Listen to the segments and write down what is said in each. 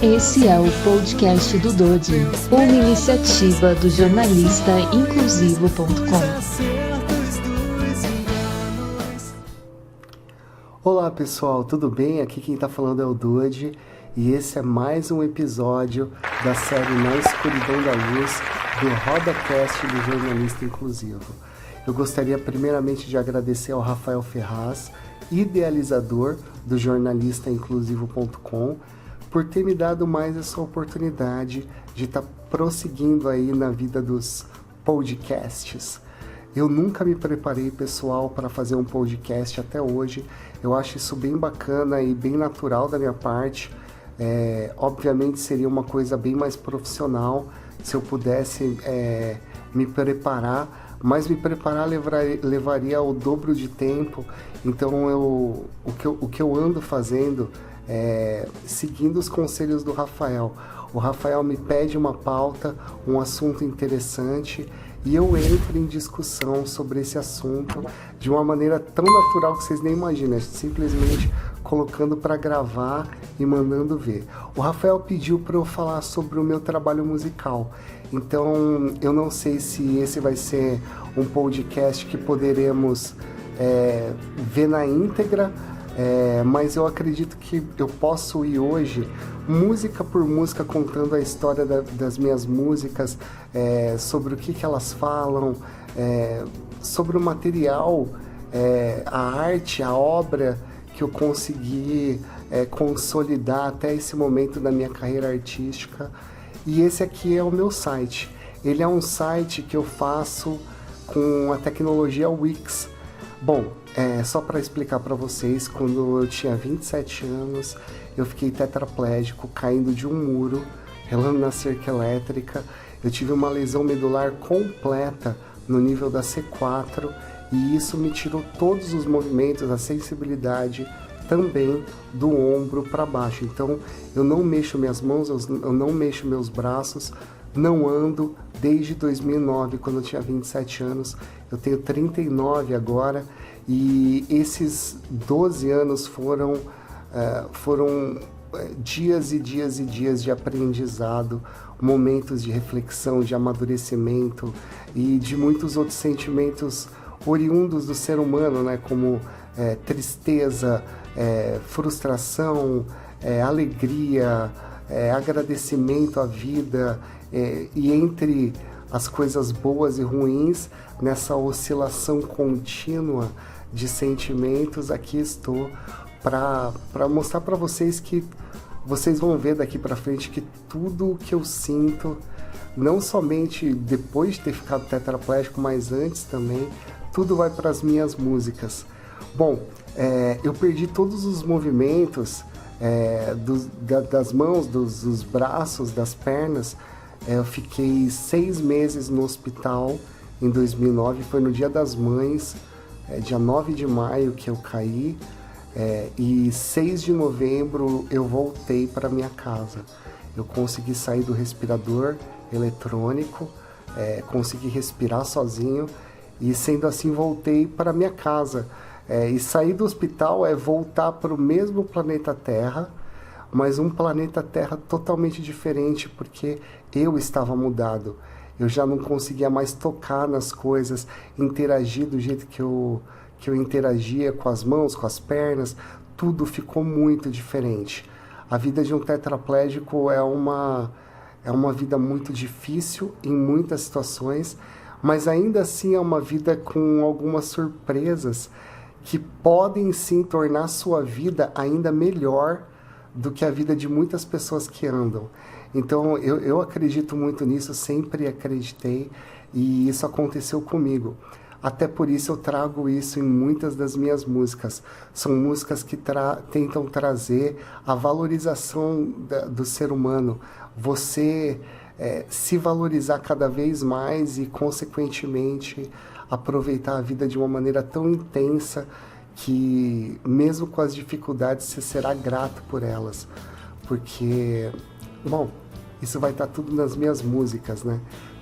Esse é o podcast do Dodi, uma iniciativa do jornalista inclusivo.com. Olá pessoal, tudo bem? Aqui quem está falando é o Dodi e esse é mais um episódio da série Na Escuridão da Luz do RodaCast do Jornalista Inclusivo. Eu gostaria primeiramente de agradecer ao Rafael Ferraz, idealizador do jornalistainclusivo.com, por ter me dado mais essa oportunidade de estar prosseguindo aí na vida dos podcasts. Eu nunca me preparei, pessoal, para fazer um podcast até hoje. Eu acho isso bem bacana e bem natural da minha parte. Obviamente seria uma coisa bem mais profissional se eu pudesse me preparar, mas me preparar levaria o dobro de tempo. Então o que eu ando fazendo seguindo os conselhos do Rafael. O Rafael me pede uma pauta, um assunto interessante, e eu entro em discussão sobre esse assunto de uma maneira tão natural que vocês nem imaginam, simplesmente colocando para gravar e mandando ver. O Rafael pediu para eu falar sobre o meu trabalho musical, então eu não sei se esse vai ser um podcast que poderemos ver na íntegra, mas eu acredito que eu posso ir hoje música por música contando a história das minhas músicas, sobre o que elas falam, sobre o material, a arte, a obra que eu consegui consolidar até esse momento da minha carreira artística. E esse aqui é o meu site. Ele é um site que eu faço com a tecnologia Wix. Bom, só para explicar para vocês, quando eu tinha 27 anos, eu fiquei tetraplégico, caindo de um muro, relando na cerca elétrica. Eu tive uma lesão medular completa no nível da C4 e isso me tirou todos os movimentos, a sensibilidade também do ombro para baixo. Então, eu não mexo minhas mãos, eu não mexo meus braços, não ando desde 2009, quando eu tinha 27 anos. Eu tenho 39 agora e esses 12 anos foram dias e dias e dias de aprendizado, momentos de reflexão, de amadurecimento e de muitos outros sentimentos oriundos do ser humano, né? Como tristeza, frustração, alegria, agradecimento à vida, e entre as coisas boas e ruins, nessa oscilação contínua de sentimentos, aqui estou para mostrar para vocês que vocês vão ver daqui para frente que tudo o que eu sinto, não somente depois de ter ficado tetraplégico, mas antes também, tudo vai para as minhas músicas. Bom, eu perdi todos os movimentos das mãos, dos braços, das pernas. Eu fiquei 6 meses no hospital em 2009, foi no Dia das Mães, dia 9 de maio que eu caí, e 6 de novembro eu voltei para minha casa. Eu consegui sair do respirador eletrônico, consegui respirar sozinho e sendo assim voltei para minha casa. E sair do hospital é voltar para o mesmo planeta Terra, mas um planeta Terra totalmente diferente, porque eu estava mudado. Eu já não conseguia mais tocar nas coisas, interagir do jeito que eu interagia com as mãos, com as pernas. Tudo ficou muito diferente. A vida de um tetraplégico é uma vida muito difícil em muitas situações, mas ainda assim é uma vida com algumas surpresas que podem sim tornar sua vida ainda melhor do que a vida de muitas pessoas que andam. Então eu acredito muito nisso, sempre acreditei, e isso aconteceu comigo. Até por isso eu trago isso em muitas das minhas músicas. São músicas que tentam trazer a valorização do ser humano. Você se valorizar cada vez mais e, consequentemente, aproveitar a vida de uma maneira tão intensa que, mesmo com as dificuldades, você será grato por elas. Porque, bom, isso vai estar tudo nas minhas músicas, né?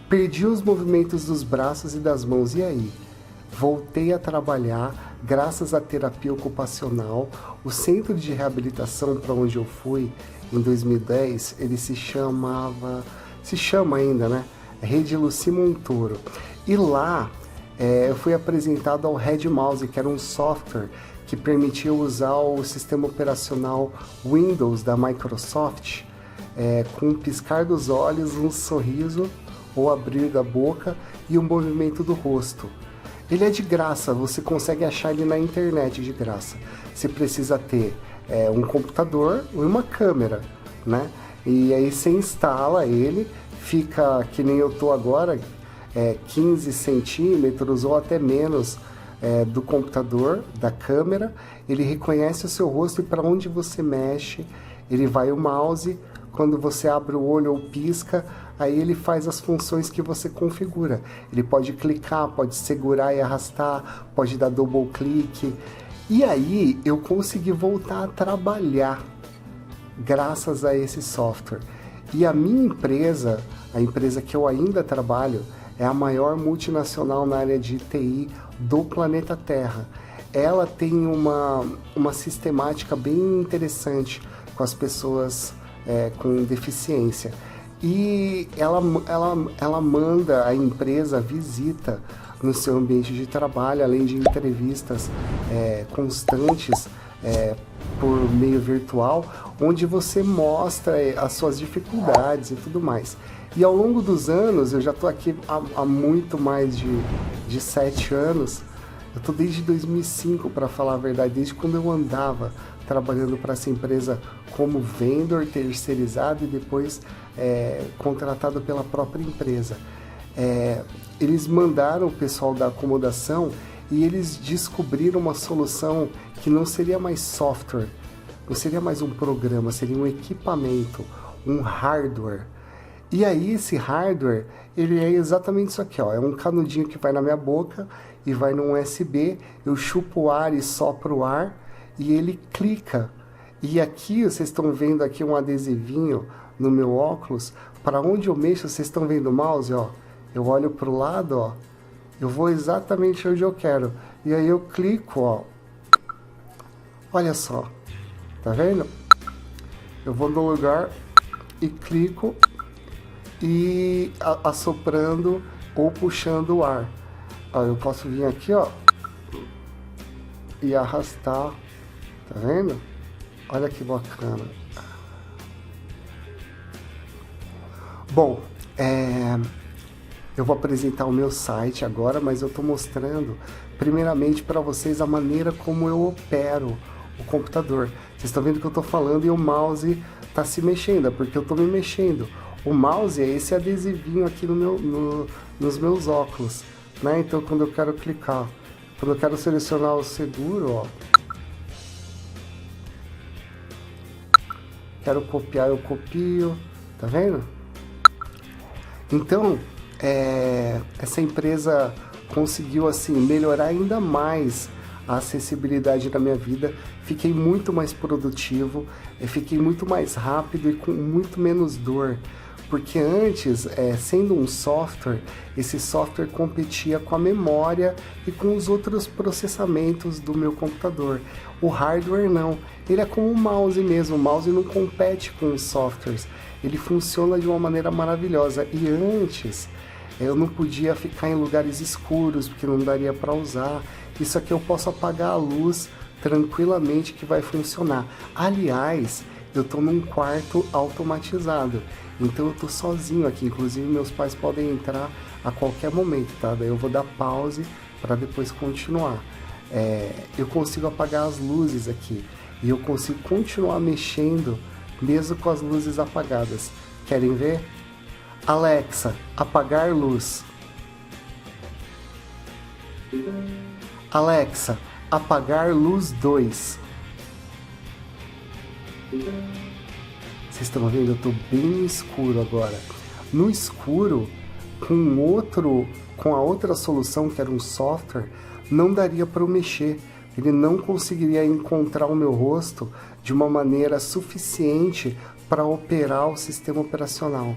Perdi os movimentos dos braços e das mãos, e aí? voltei a trabalhar graças à terapia ocupacional. O centro de reabilitação para onde eu fui em 2010, ele se chama ainda, né? Rede Luci Montoro. E lá eu fui apresentado ao Red Mouse, que era um software que permitia usar o sistema operacional Windows da Microsoft, com um piscar dos olhos, um sorriso ou abrir da boca e o movimento do rosto. Ele é de graça, você consegue achar ele na internet de graça. Você precisa ter um computador e uma câmera, né? E aí você instala ele, fica que nem eu tô agora, 15 centímetros ou até menos do computador, da câmera. Ele reconhece o seu rosto e para onde você mexe, ele vai o mouse. Quando você abre o olho ou pisca, aí ele faz as funções que você configura. Ele pode clicar, pode segurar e arrastar, pode dar double clique. E aí eu consegui voltar a trabalhar graças a esse software. E a minha empresa, a empresa que eu ainda trabalho, é a maior multinacional na área de TI do planeta Terra. Ela tem uma sistemática bem interessante com as pessoas com deficiência. E ela manda a empresa visita no seu ambiente de trabalho, além de entrevistas constantes por meio virtual, onde você mostra as suas dificuldades e tudo mais. E ao longo dos anos, eu já estou aqui há muito mais de 7 anos, eu estou desde 2005, para falar a verdade, desde quando eu andava trabalhando para essa empresa como vendedor terceirizado e depois contratado pela própria empresa. Eles mandaram o pessoal da acomodação e eles descobriram uma solução que não seria mais software, não seria mais um programa, seria um equipamento, um hardware. E aí esse hardware, ele é exatamente isso aqui, ó, é um canudinho que vai na minha boca e vai num USB, eu chupo o ar e sopro o ar e ele clica. E aqui vocês estão vendo aqui um adesivinho no meu óculos, para onde eu mexo, vocês estão vendo o mouse, ó, eu olho para o lado, ó, eu vou exatamente onde eu quero. E aí eu clico, ó, olha só, tá vendo? Eu vou no lugar e clico e assoprando ou puxando o ar. Ó, eu posso vir aqui, ó, e arrastar, tá vendo? Olha que bacana. Bom, eu vou apresentar o meu site agora, mas eu estou mostrando primeiramente para vocês a maneira como eu opero o computador. Vocês estão vendo que eu estou falando e o mouse está se mexendo, é porque eu estou me mexendo. O mouse é esse adesivinho aqui nos meus óculos, né? Então quando eu quero clicar, quando eu quero selecionar o seguro, ó, quero copiar, eu copio, tá vendo? Então, essa empresa conseguiu assim melhorar ainda mais a acessibilidade da minha vida. Fiquei muito mais produtivo, fiquei muito mais rápido e com muito menos dor. Porque antes, sendo um software, esse software competia com a memória e com os outros processamentos do meu computador. O hardware não, ele é como o mouse mesmo, o mouse não compete com os softwares, ele funciona de uma maneira maravilhosa. E antes, eu não podia ficar em lugares escuros, porque não daria para usar. Isso aqui eu posso apagar a luz tranquilamente que vai funcionar. Aliás, eu estou num quarto automatizado, então eu estou sozinho aqui, inclusive meus pais podem entrar a qualquer momento, tá? Daí eu vou dar pause para depois continuar. Eu consigo apagar as luzes aqui e eu consigo continuar mexendo mesmo com as luzes apagadas. Querem ver? Alexa, apagar luz. Alexa, apagar luz 2. Vocês estão vendo? Eu estou bem no escuro agora. No escuro, com a outra solução, que era um software, não daria para eu mexer. Ele não conseguiria encontrar o meu rosto de uma maneira suficiente para operar o sistema operacional.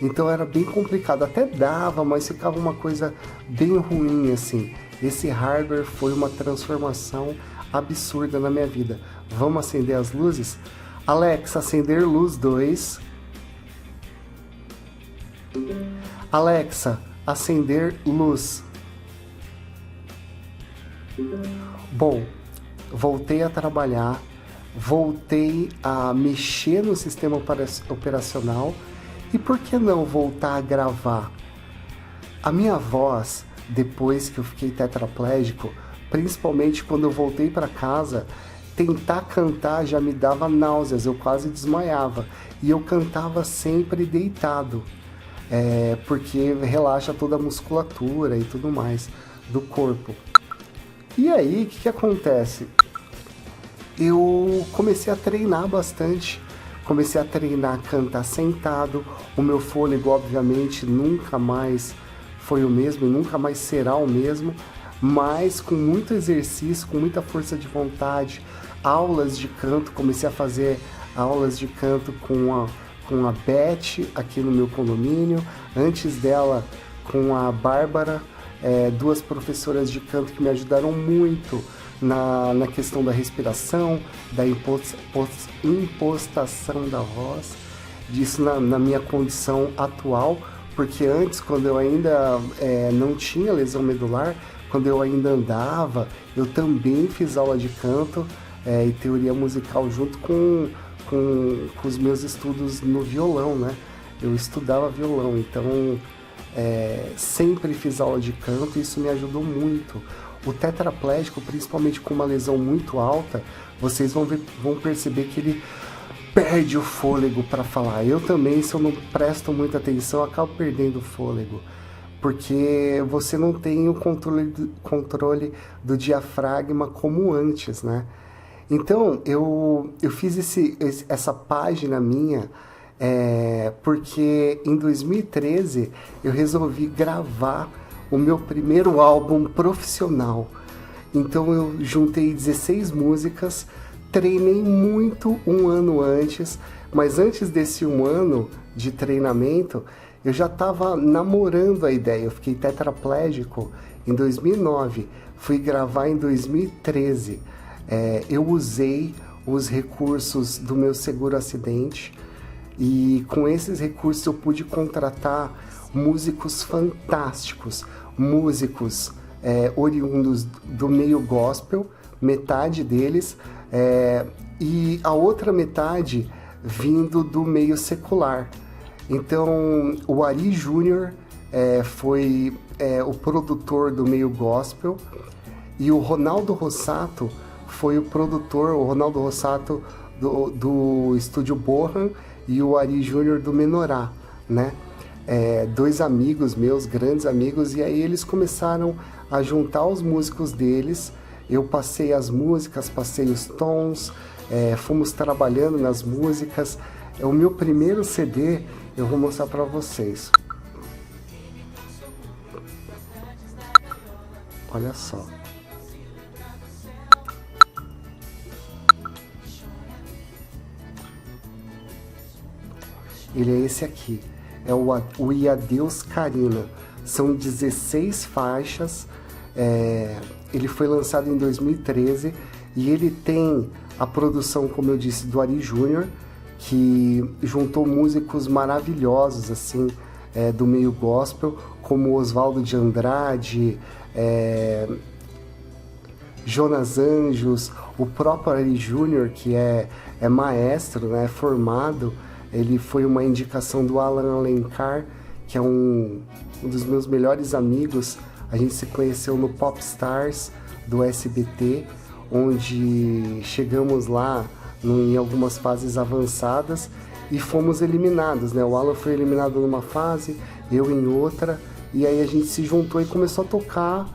Então era bem complicado, até dava, mas ficava uma coisa bem ruim assim. Esse hardware foi uma transformação absurda na minha vida. Vamos acender as luzes? Alexa, acender luz 2. Alexa, acender luz. Bom, voltei a trabalhar, voltei a mexer no sistema operacional e por que não voltar a gravar? A minha voz, depois que eu fiquei tetraplégico, principalmente quando eu voltei para casa, tentar cantar já me dava náuseas, eu quase desmaiava e eu cantava sempre deitado, porque relaxa toda a musculatura e tudo mais do corpo. E aí, o que acontece? Eu comecei a treinar bastante, comecei a treinar a cantar sentado, o meu fôlego obviamente nunca mais foi o mesmo, nunca mais será o mesmo, mas com muito exercício, com muita força de vontade, aulas de canto, comecei a fazer aulas de canto com a Beth aqui no meu condomínio, antes dela com a Bárbara, duas professoras de canto que me ajudaram muito na questão da respiração, da impostação da voz, disso na minha condição atual, porque antes, quando eu ainda não tinha lesão medular, quando eu ainda andava, eu também fiz aula de canto e teoria musical junto com os meus estudos no violão, né? Eu estudava violão, então sempre fiz aula de canto e isso me ajudou muito. O tetraplégico, principalmente com uma lesão muito alta, vocês vão perceber que ele perde o fôlego para falar. Eu também, se eu não presto muita atenção, acabo perdendo o fôlego, porque você não tem o controle do diafragma como antes, né? Então, eu fiz essa página minha porque em 2013 eu resolvi gravar o meu primeiro álbum profissional. Então eu juntei 16 músicas, treinei muito um ano antes, mas antes desse um ano de treinamento, eu já estava namorando a ideia. Eu fiquei tetraplégico em 2009, fui gravar em 2013. Eu usei os recursos do meu seguro-acidente e com esses recursos eu pude contratar músicos fantásticos, músicos oriundos do meio gospel, metade deles, e a outra metade vindo do meio secular. Então, o Ari Júnior foi o produtor do meio gospel e o Ronaldo Rossato foi o produtor, o Ronaldo Rossato do Estúdio Bohan e o Ari Júnior do Menorá, né? Dois amigos meus, grandes amigos, e aí eles começaram a juntar os músicos deles. Eu passei as músicas, passei os tons, fomos trabalhando nas músicas. O meu primeiro CD eu vou mostrar para vocês. Olha só. Ele é esse aqui. É o E Adeus Karina. São 16 faixas. Ele foi lançado em 2013 e ele tem a produção, como eu disse, do Ari Júnior, que juntou músicos maravilhosos assim, do meio gospel, como Oswaldo de Andrade, Jonas Anjos, o próprio Ari Júnior, que é maestro, né, formado. Ele foi uma indicação do Alan Alencar, que é um dos meus melhores amigos. A gente se conheceu no Popstars do SBT, onde chegamos lá em algumas fases avançadas e fomos eliminados, né? O Alan foi eliminado numa fase, eu em outra, e aí a gente se juntou e começou a tocar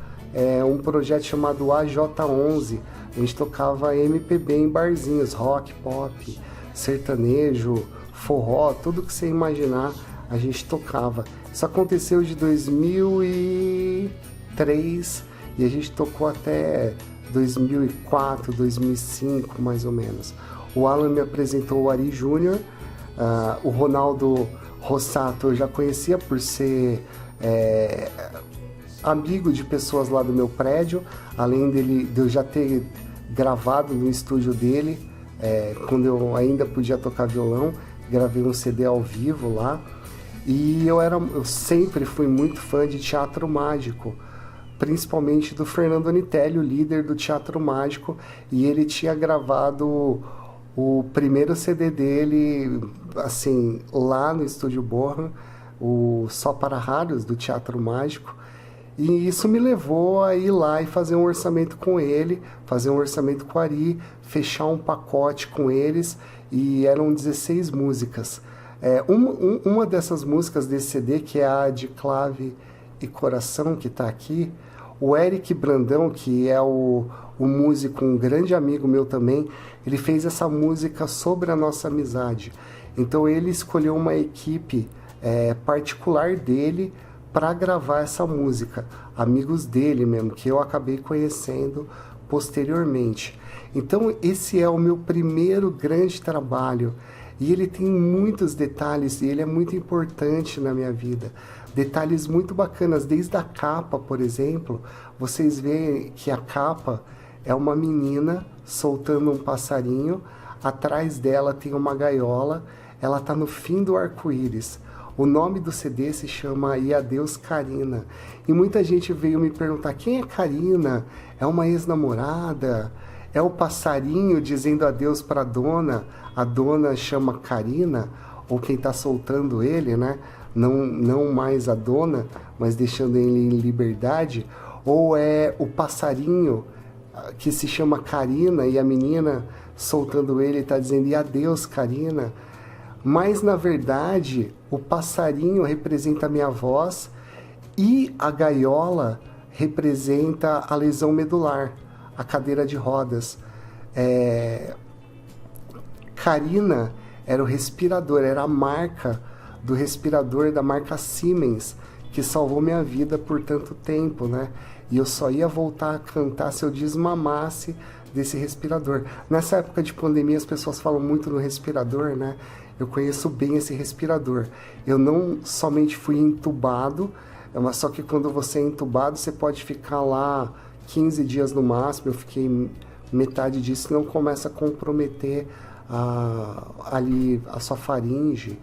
um projeto chamado AJ11. A gente tocava MPB em barzinhos, rock, pop, sertanejo, forró, tudo que você imaginar a gente tocava. Isso aconteceu de 2003 e a gente tocou até 2004, 2005 mais ou menos. O Alan me apresentou o Ari Júnior, o Ronaldo Rossato eu já conhecia por ser amigo de pessoas lá do meu prédio, além de eu já ter gravado no estúdio dele, quando eu ainda podia tocar violão, gravei um CD ao vivo lá. E eu sempre fui muito fã de teatro mágico, principalmente do Fernando Nitelli, o líder do Teatro Mágico, e ele tinha gravado o primeiro CD dele, assim, lá no Estúdio Borra, o Só para Raros, do Teatro Mágico, e isso me levou a ir lá e fazer um orçamento com ele, fazer um orçamento com o Ari, fechar um pacote com eles, e eram 16 músicas. Uma dessas músicas desse CD, que é a de Clave e Coração, que está aqui, o Eric Brandão, que é o músico, um grande amigo meu também, ele fez essa música sobre a nossa amizade. Então ele escolheu uma equipe particular dele para gravar essa música, amigos dele mesmo, que eu acabei conhecendo posteriormente. Então esse é o meu primeiro grande trabalho, e ele tem muitos detalhes, e ele é muito importante na minha vida. Detalhes muito bacanas, desde a capa, por exemplo, vocês veem que a capa é uma menina soltando um passarinho, atrás dela tem uma gaiola, ela está no fim do arco-íris. O nome do CD se chama E Adeus Karina. E muita gente veio me perguntar, quem é Karina? É uma ex-namorada? É o passarinho dizendo adeus para a dona chama Karina, ou quem está soltando ele, né? Não mais a dona, mas deixando ele em liberdade, ou é o passarinho que se chama Karina e a menina soltando ele está dizendo e adeus Karina. Mas na verdade o passarinho representa a minha voz e a gaiola representa a lesão medular, a cadeira de rodas. Karina era o respirador, era a marca do respirador da marca Siemens, que salvou minha vida por tanto tempo, né? E eu só ia voltar a cantar se eu desmamasse desse respirador. Nessa época de pandemia, as pessoas falam muito no respirador, né? Eu conheço bem esse respirador. Eu não somente fui entubado, mas só que quando você é entubado, você pode ficar lá 15 dias no máximo. Eu fiquei metade disso, não começa a comprometer ali a sua faringe.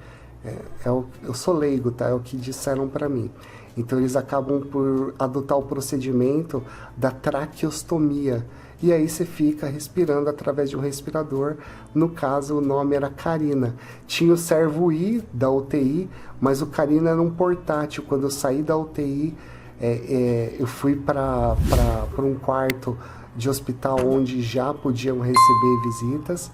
Eu sou leigo, tá? É o que disseram para mim. Então eles acabam por adotar o procedimento da traqueostomia. E aí você fica respirando através de um respirador. No caso, o nome era Karina. Tinha o Servo-I da UTI, mas o Karina era um portátil. Quando eu saí da UTI, eu fui para um quarto de hospital onde já podiam receber visitas.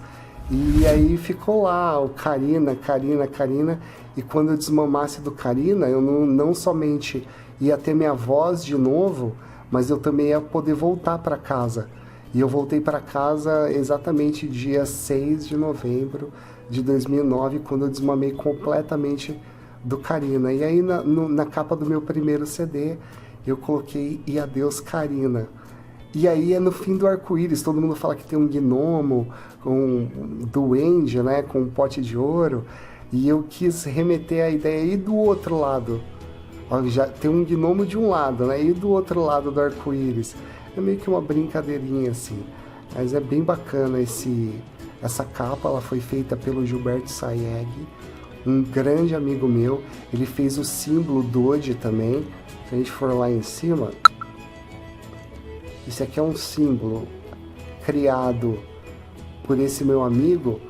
E aí ficou lá o Karina, Karina, Karina. E quando eu desmamasse do Karina, eu não somente ia ter minha voz de novo, mas eu também ia poder voltar para casa. E eu voltei para casa exatamente dia 6 de novembro de 2009, quando eu desmamei completamente do Karina. E aí na capa do meu primeiro CD, eu coloquei E Adeus Karina. E aí é no fim do arco-íris, todo mundo fala que tem um gnomo, um duende, né, com um pote de ouro. E eu quis remeter a ideia aí do outro lado. Ó, já tem um gnomo de um lado, né, e do outro lado do arco-íris. É meio que uma brincadeirinha assim, mas é bem bacana essa capa. Ela foi feita pelo Gilberto Sayeg, um grande amigo meu. Ele fez o símbolo Doge também. Se a gente for lá em cima, esse aqui é um símbolo criado por esse meu amigo.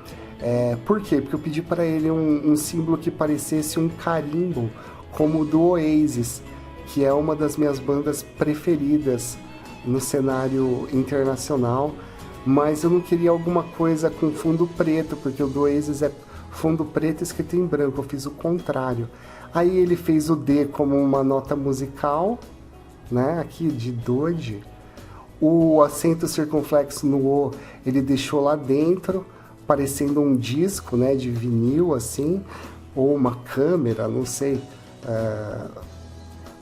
Por quê? Porque eu pedi para ele um símbolo que parecesse um carimbo, como o do Oasis, que é uma das minhas bandas preferidas no cenário internacional, mas eu não queria alguma coisa com fundo preto, porque o do Oasis é fundo preto escrito em branco. Eu fiz o contrário. Aí ele fez o D como uma nota musical, né, aqui de Doge. O acento circunflexo no O ele deixou lá dentro, parecendo um disco, né, de vinil assim, ou uma câmera, não sei.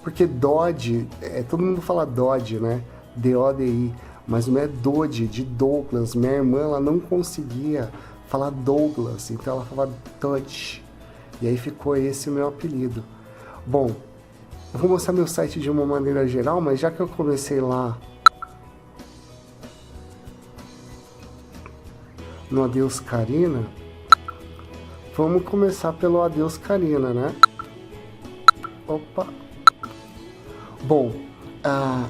Porque Dodge, todo mundo fala Dodge, né? D-O-D-I, mas não é Dodge, de Douglas. Minha irmã, ela não conseguia falar Douglas, então ela falava Dodge. E aí ficou esse o meu apelido. Bom, eu vou mostrar meu site de uma maneira geral, mas já que eu comecei lá no Adeus Karina, vamos começar pelo Adeus Karina, né? Opa! Bom,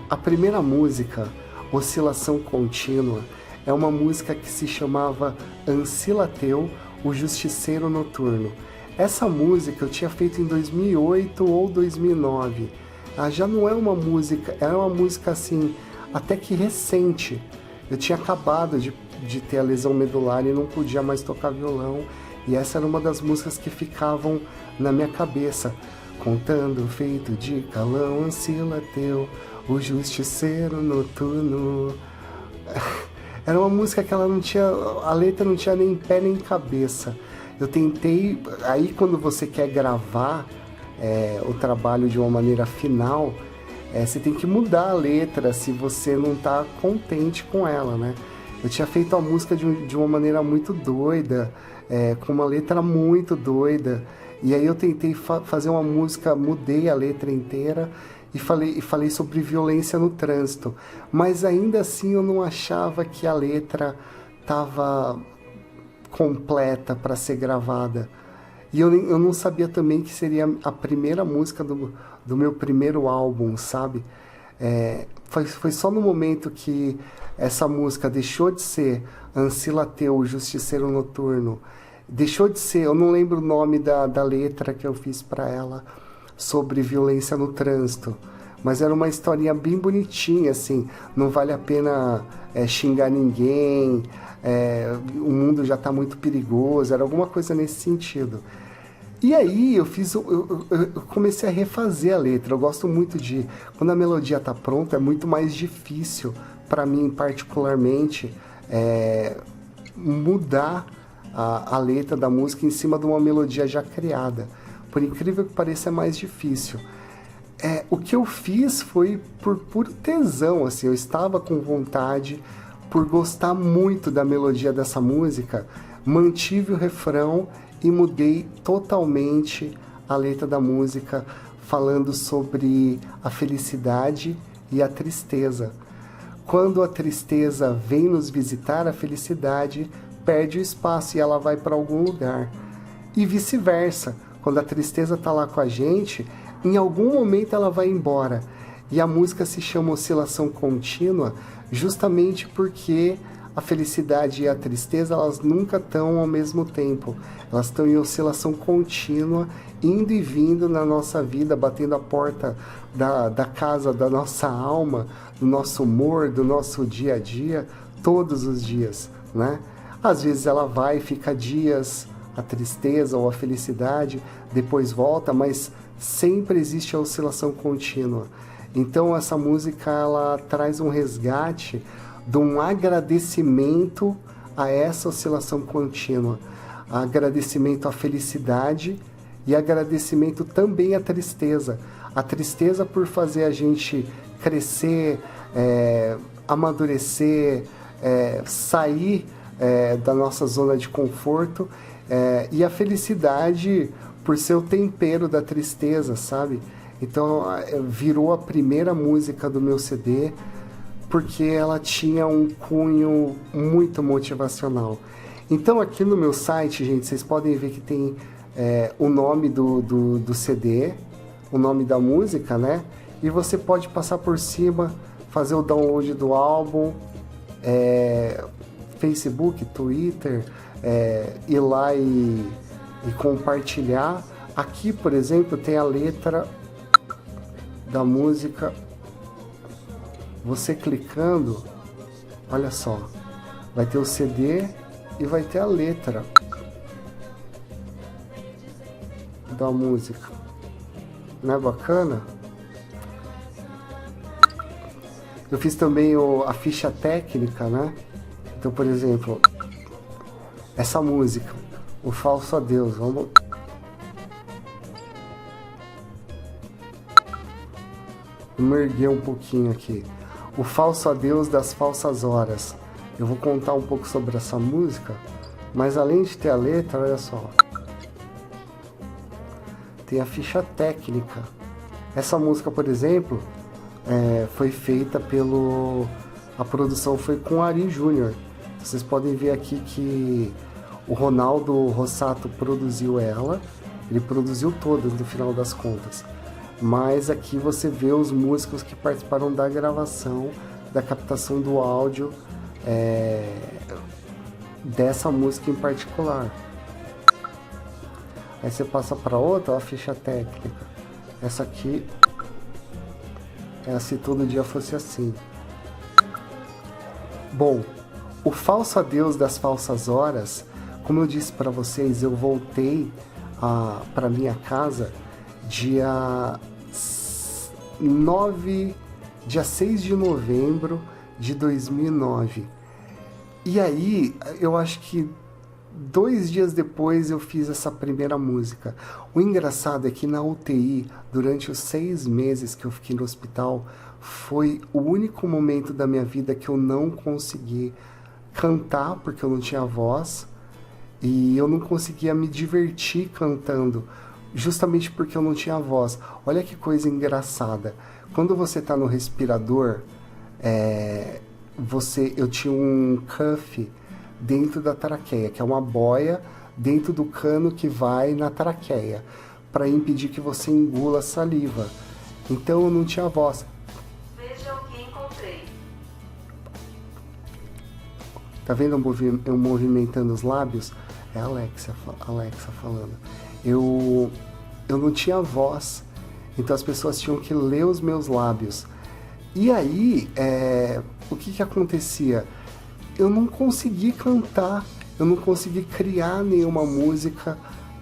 a primeira música, Oscilação Contínua, é uma música que se chamava Ancilateu, o Justiceiro Noturno. Essa música eu tinha feito em 2008 ou 2009. Já não é uma música, é uma música assim, até que recente. Eu tinha acabado de ter a lesão medular e não podia mais tocar violão. E essa era uma das músicas que ficavam na minha cabeça. Contando feito de calão, Ancilateu, o Justiceiro Noturno. Era uma música que ela não tinha, a letra não tinha nem pé nem cabeça. Eu tentei, aí quando você quer gravar o trabalho de uma maneira final, você tem que mudar a letra se você não está contente com ela, né? Eu tinha feito a música de uma maneira muito doida, com uma letra muito doida, e aí eu tentei fazer uma música, mudei a letra inteira e falei sobre violência no trânsito, mas ainda assim eu não achava que a letra estava completa para ser gravada. E eu não sabia também que seria a primeira música do meu primeiro álbum, sabe? Foi só no momento que essa música deixou de ser Ancilateu, o Justiceiro Noturno, deixou de ser, eu não lembro o nome da letra que eu fiz para ela, sobre violência no trânsito, mas era uma historinha bem bonitinha, assim, não vale a pena xingar ninguém, o mundo já está muito perigoso, era alguma coisa nesse sentido. E aí eu comecei a refazer a letra. Eu gosto muito quando a melodia está pronta, é muito mais difícil para mim particularmente mudar a letra da música em cima de uma melodia já criada. Por incrível que pareça, é mais difícil. O que eu fiz foi por puro tesão, assim, eu estava com vontade, por gostar muito da melodia dessa música, mantive o refrão e mudei totalmente a letra da música, falando sobre a felicidade e a tristeza. Quando a tristeza vem nos visitar, a felicidade perde o espaço e ela vai para algum lugar. E vice-versa, quando a tristeza está lá com a gente, em algum momento ela vai embora. E a música se chama Oscilação Contínua justamente porque a felicidade e a tristeza, elas nunca estão ao mesmo tempo. Elas estão em oscilação contínua, indo e vindo na nossa vida, batendo a porta da casa da nossa alma, do nosso humor, do nosso dia a dia, todos os dias, né? Às vezes ela vai, fica dias, a tristeza ou a felicidade, depois volta, mas sempre existe a oscilação contínua. Então essa música, ela traz um resgate de um agradecimento a essa oscilação contínua, agradecimento à felicidade e agradecimento também à tristeza. A tristeza por fazer a gente crescer, amadurecer, sair da nossa zona de conforto, e a felicidade por ser o tempero da tristeza, sabe? Então virou a primeira música do meu CD, porque ela tinha um cunho muito motivacional. Então aqui no meu site, gente, vocês podem ver que tem o nome do CD, o nome da música, né? E você pode passar por cima, fazer o download do álbum, Facebook, Twitter, ir lá e compartilhar. Aqui, por exemplo, tem a letra da música. Você clicando, olha só, vai ter o CD e vai ter a letra da música. Não é bacana? Eu fiz também a ficha técnica, né? Então, por exemplo, essa música, O Falso Adeus, vamos... Vamos erguer um pouquinho aqui. O Falso Adeus das Falsas Horas. Eu vou contar um pouco sobre essa música, mas além de ter a letra, olha só. tem a ficha técnica. Essa música, por exemplo, foi feita a produção foi com Ari Júnior. Vocês podem ver aqui que o Ronaldo Rossato produziu ela, ele produziu todas no final das contas. Mas aqui você vê os músicos que participaram da gravação, da captação do áudio dessa música em particular. Aí você passa para outra, a ficha técnica. Essa aqui é Se Todo Dia Fosse Assim. Bom, o Falso Adeus das Falsas Horas, como eu disse para vocês, eu voltei para minha casa dia 6 de novembro de 2009. E aí, eu acho que 2 dias depois eu fiz essa primeira música. O engraçado é que na UTI, durante os 6 meses que eu fiquei no hospital, foi o único momento da minha vida que eu não consegui cantar, porque eu não tinha voz, e eu não conseguia me divertir cantando, justamente porque eu não tinha voz. Olha que coisa engraçada. Quando você está no respirador, eu tinha um cuff dentro da traqueia, que é uma boia dentro do cano que vai na traqueia, para impedir que você engula saliva. Então eu não tinha voz. Veja o que encontrei. Tá vendo eu movimentando os lábios? É a Alexa falando. Eu não tinha voz, então as pessoas tinham que ler os meus lábios. E aí, o que acontecia? Eu não consegui cantar, eu não consegui criar nenhuma música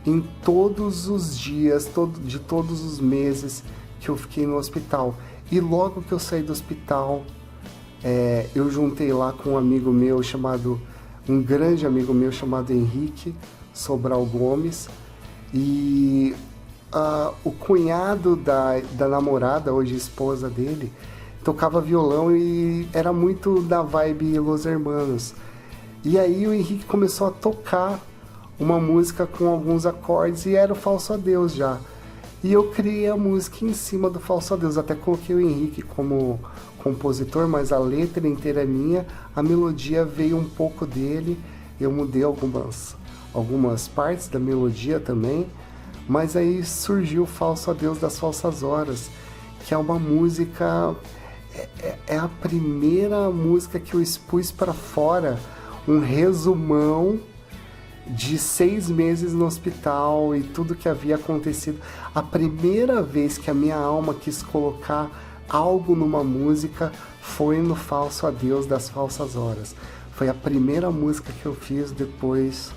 em todos os dias, de todos os meses que eu fiquei no hospital. E logo que eu saí do hospital, eu juntei lá com um grande amigo meu chamado Henrique Sobral Gomes, e o cunhado da namorada, hoje esposa dele, tocava violão e era muito da vibe Los Hermanos. E aí o Henrique começou a tocar uma música com alguns acordes e era o Falso Adeus já. E eu criei a música em cima do Falso Adeus. Até coloquei o Henrique como compositor, mas a letra inteira é minha. A melodia veio um pouco dele. Eu mudei algumas partes da melodia também. Mas aí surgiu o Falso Adeus das Falsas Horas, que é uma música... É a primeira música que eu expus para fora, um resumão de 6 meses no hospital e tudo que havia acontecido. A primeira vez que a minha alma quis colocar algo numa música foi no Falso Adeus das Falsas Horas. Foi a primeira música que eu fiz depois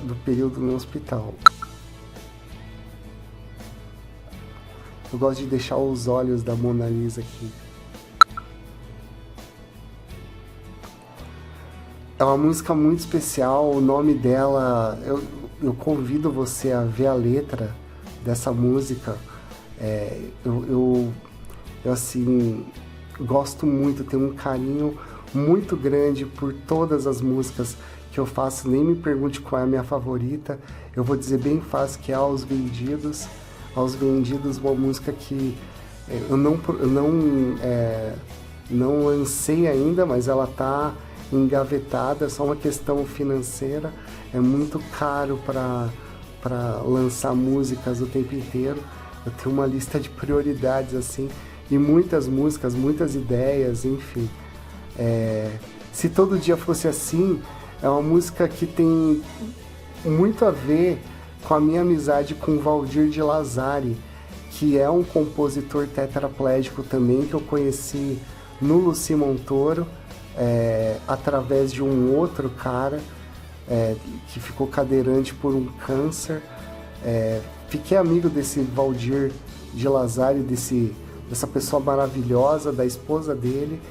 do período no hospital. Eu gosto de deixar os olhos da Mona Lisa aqui. É uma música muito especial, o nome dela, eu convido você a ver a letra dessa música. Eu assim, gosto muito, tenho um carinho muito grande por todas as músicas que eu faço, nem me pergunte qual é a minha favorita, eu vou dizer bem fácil que é Aos Vendidos. Aos Vendidos, uma música que eu não lancei ainda, mas ela tá engavetada, é só uma questão financeira, é muito caro para lançar músicas o tempo inteiro. Eu tenho uma lista de prioridades assim, e muitas músicas, muitas ideias, enfim. Se Todo Dia Fosse Assim, é uma música que tem muito a ver com a minha amizade com Valdir de Lazari, que é um compositor tetraplégico também, que eu conheci no Luci Montoro, através de um outro cara que ficou cadeirante por um câncer. Fiquei amigo desse Valdir de Lazari, dessa pessoa maravilhosa, da esposa dele,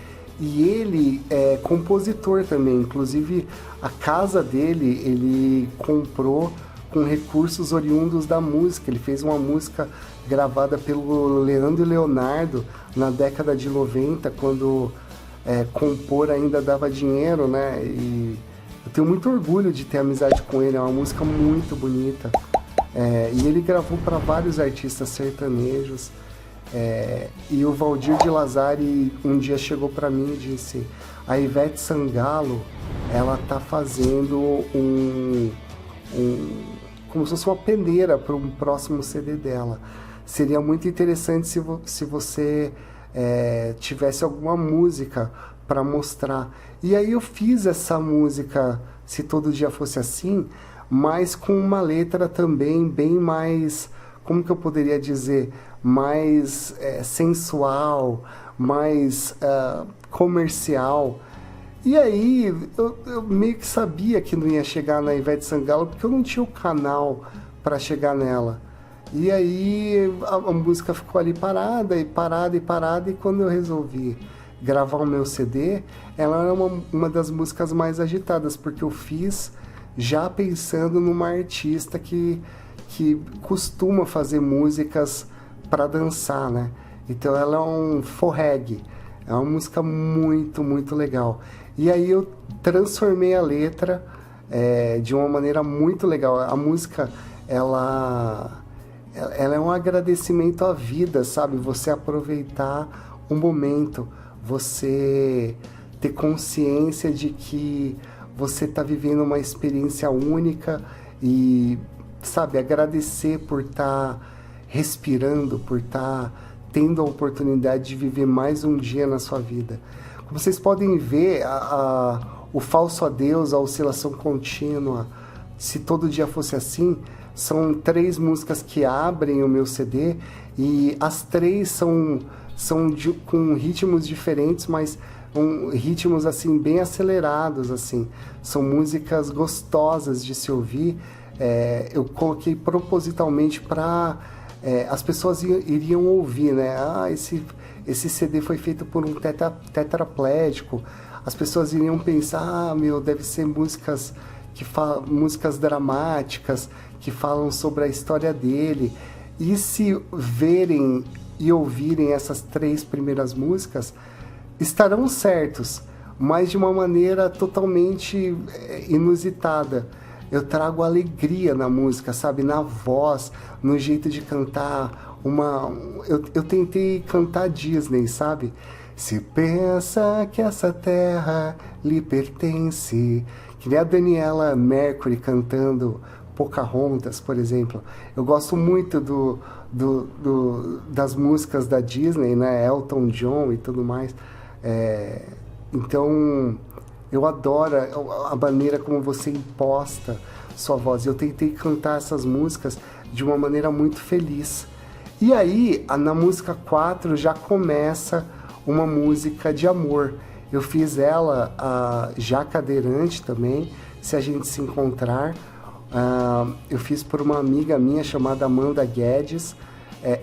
e ele é compositor também. Inclusive a casa dele ele comprou com recursos oriundos da música. Ele fez uma música gravada pelo Leandro e Leonardo na década de 90, quando compor ainda dava dinheiro, né? E eu tenho muito orgulho de ter amizade com ele, é uma música muito bonita. E ele gravou para vários artistas sertanejos. E o Valdir de Lazari um dia chegou para mim e disse: a Ivete Sangalo, ela tá fazendo como se fosse uma peneira para um próximo CD dela. Seria muito interessante se você tivesse alguma música para mostrar. E aí eu fiz essa música, Se Todo Dia Fosse Assim, mas com uma letra também bem mais, como que eu poderia dizer, mais sensual, mais comercial. E aí eu meio que sabia que não ia chegar na Ivete Sangalo, porque eu não tinha o canal para chegar nela. E aí a música ficou ali parada, e quando eu resolvi gravar o meu CD, ela era uma das músicas mais agitadas, porque eu fiz já pensando numa artista que costuma fazer músicas para dançar, né? Então ela é um forreg, é uma música muito, muito legal. E aí eu transformei a letra de uma maneira muito legal. A música, ela é um agradecimento à vida, sabe? Você aproveitar o momento, você ter consciência de que você está vivendo uma experiência única e, sabe, agradecer por estar respirando, por estar tendo a oportunidade de viver mais um dia na sua vida. Como vocês podem ver, o Falso Adeus, a Oscilação Contínua, Se Todo Dia Fosse Assim, são 3 músicas que abrem o meu CD, e as 3 são com ritmos diferentes, mas ritmos assim bem acelerados, assim. São músicas gostosas de se ouvir. Eu coloquei propositalmente para as pessoas iriam ouvir, né? Esse CD foi feito por um tetraplégico. As pessoas iriam pensar, deve ser músicas dramáticas, que falam sobre a história dele. E se verem e ouvirem essas 3 primeiras músicas, estarão certos, mas de uma maneira totalmente inusitada. Eu trago alegria na música, sabe? Na voz, no jeito de cantar. Eu tentei cantar Disney, sabe? Se pensa que essa terra lhe pertence. Que nem a Daniela Mercury cantando Pocahontas, por exemplo. Eu gosto muito das músicas da Disney, né? Elton John e tudo mais. Então, eu adoro a maneira como você imposta sua voz. Eu tentei cantar essas músicas de uma maneira muito feliz. E aí, na música 4, já começa uma música de amor. Eu fiz ela já cadeirante também, Se a Gente Se Encontrar. Eu fiz por uma amiga minha chamada Amanda Guedes.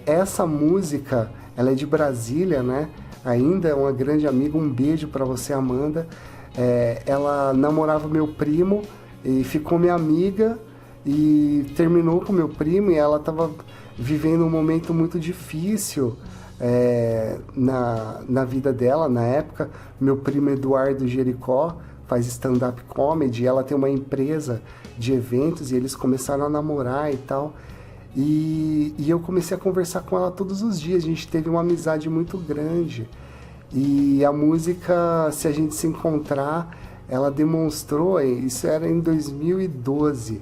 Essa música, ela é de Brasília, né? Ainda é uma grande amiga. Um beijo para você, Amanda. Ela namorava meu primo e ficou minha amiga e terminou com meu primo, e ela estava vivendo um momento muito difícil na vida dela na época. Meu primo Eduardo Jericó faz stand-up comedy, ela tem uma empresa de eventos e eles começaram a namorar e tal. E eu comecei a conversar com ela todos os dias, a gente teve uma amizade muito grande. E a música Se a Gente Se Encontrar, ela demonstrou, isso era em 2012.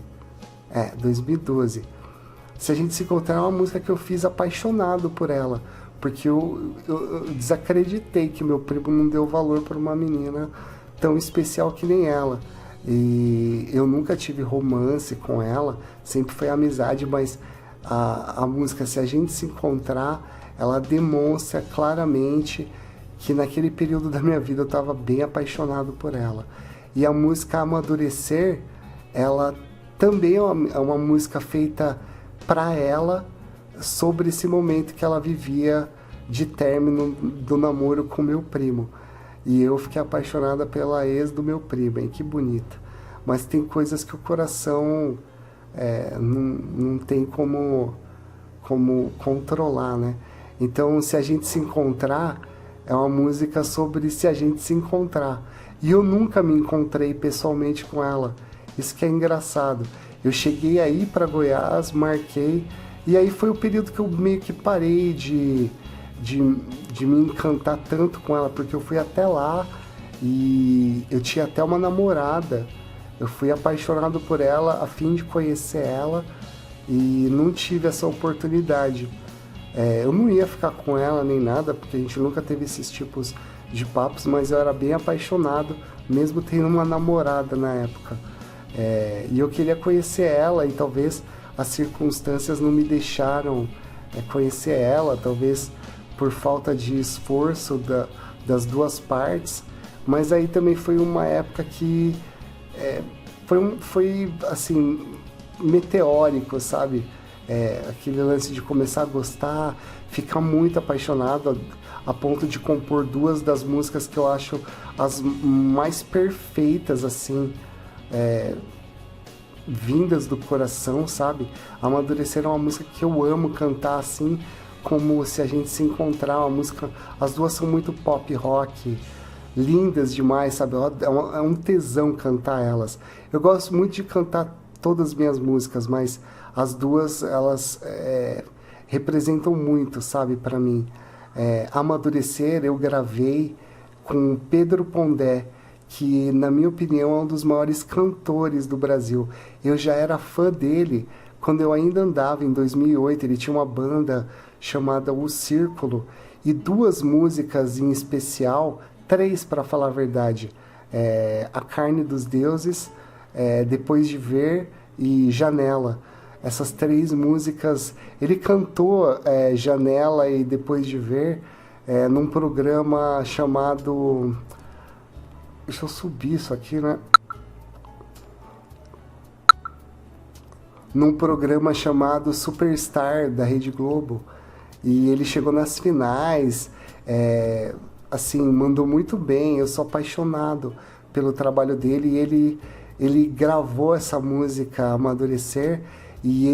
2012. Se a Gente Se Encontrar é uma música que eu fiz apaixonado por ela, porque eu desacreditei que meu primo não deu valor para uma menina tão especial que nem ela. E eu nunca tive romance com ela, sempre foi amizade, mas a música Se a Gente Se Encontrar, ela demonstra claramente que naquele período da minha vida eu estava bem apaixonado por ela. E a música Amadurecer, ela também é uma música feita para ela, sobre esse momento que ela vivia de término do namoro com meu primo. E eu fiquei apaixonada pela ex do meu primo, hein? Que bonita. Mas tem coisas que o coração não tem como controlar, né? Então, Se a Gente Se Encontrar é uma música sobre se a gente se encontrar. E eu nunca me encontrei pessoalmente com ela. Isso que é engraçado. Eu cheguei aí para Goiás, marquei, e aí foi o período que eu meio que parei de me encantar tanto com ela, porque eu fui até lá e eu tinha até uma namorada. Eu fui apaixonado por ela a fim de conhecer ela e não tive essa oportunidade. Eu não ia ficar com ela nem nada, porque a gente nunca teve esses tipos de papos, mas eu era bem apaixonado, mesmo tendo uma namorada na época. E eu queria conhecer ela e talvez as circunstâncias não me deixaram conhecer ela, talvez por falta de esforço das duas partes, mas aí também foi uma época que foi assim, meteórico, sabe? Aquele lance de começar a gostar, ficar muito apaixonado a ponto de compor duas das músicas que eu acho as mais perfeitas, assim, vindas do coração, sabe? Amadurecer é uma música que eu amo cantar, assim, como se a gente se encontrar, uma música, as duas são muito pop rock, lindas demais, sabe? É um tesão cantar elas. Eu gosto muito de cantar todas as minhas músicas, mas as duas, elas representam muito, sabe, para mim. Amadurecer eu gravei com Pedro Pondé, que na minha opinião é um dos maiores cantores do Brasil. Eu já era fã dele quando eu ainda andava, em 2008, ele tinha uma banda chamada O Círculo, e duas músicas em especial, três para falar a verdade, A Carne dos Deuses, Depois de Ver e Janela. Essas três músicas, ele cantou Janela e Depois de Ver num programa chamado... Deixa eu subir isso aqui, né? Num programa chamado Superstar, da Rede Globo. E ele chegou nas finais, assim, mandou muito bem. Eu sou apaixonado pelo trabalho dele. E ele gravou essa música Amadurecer, e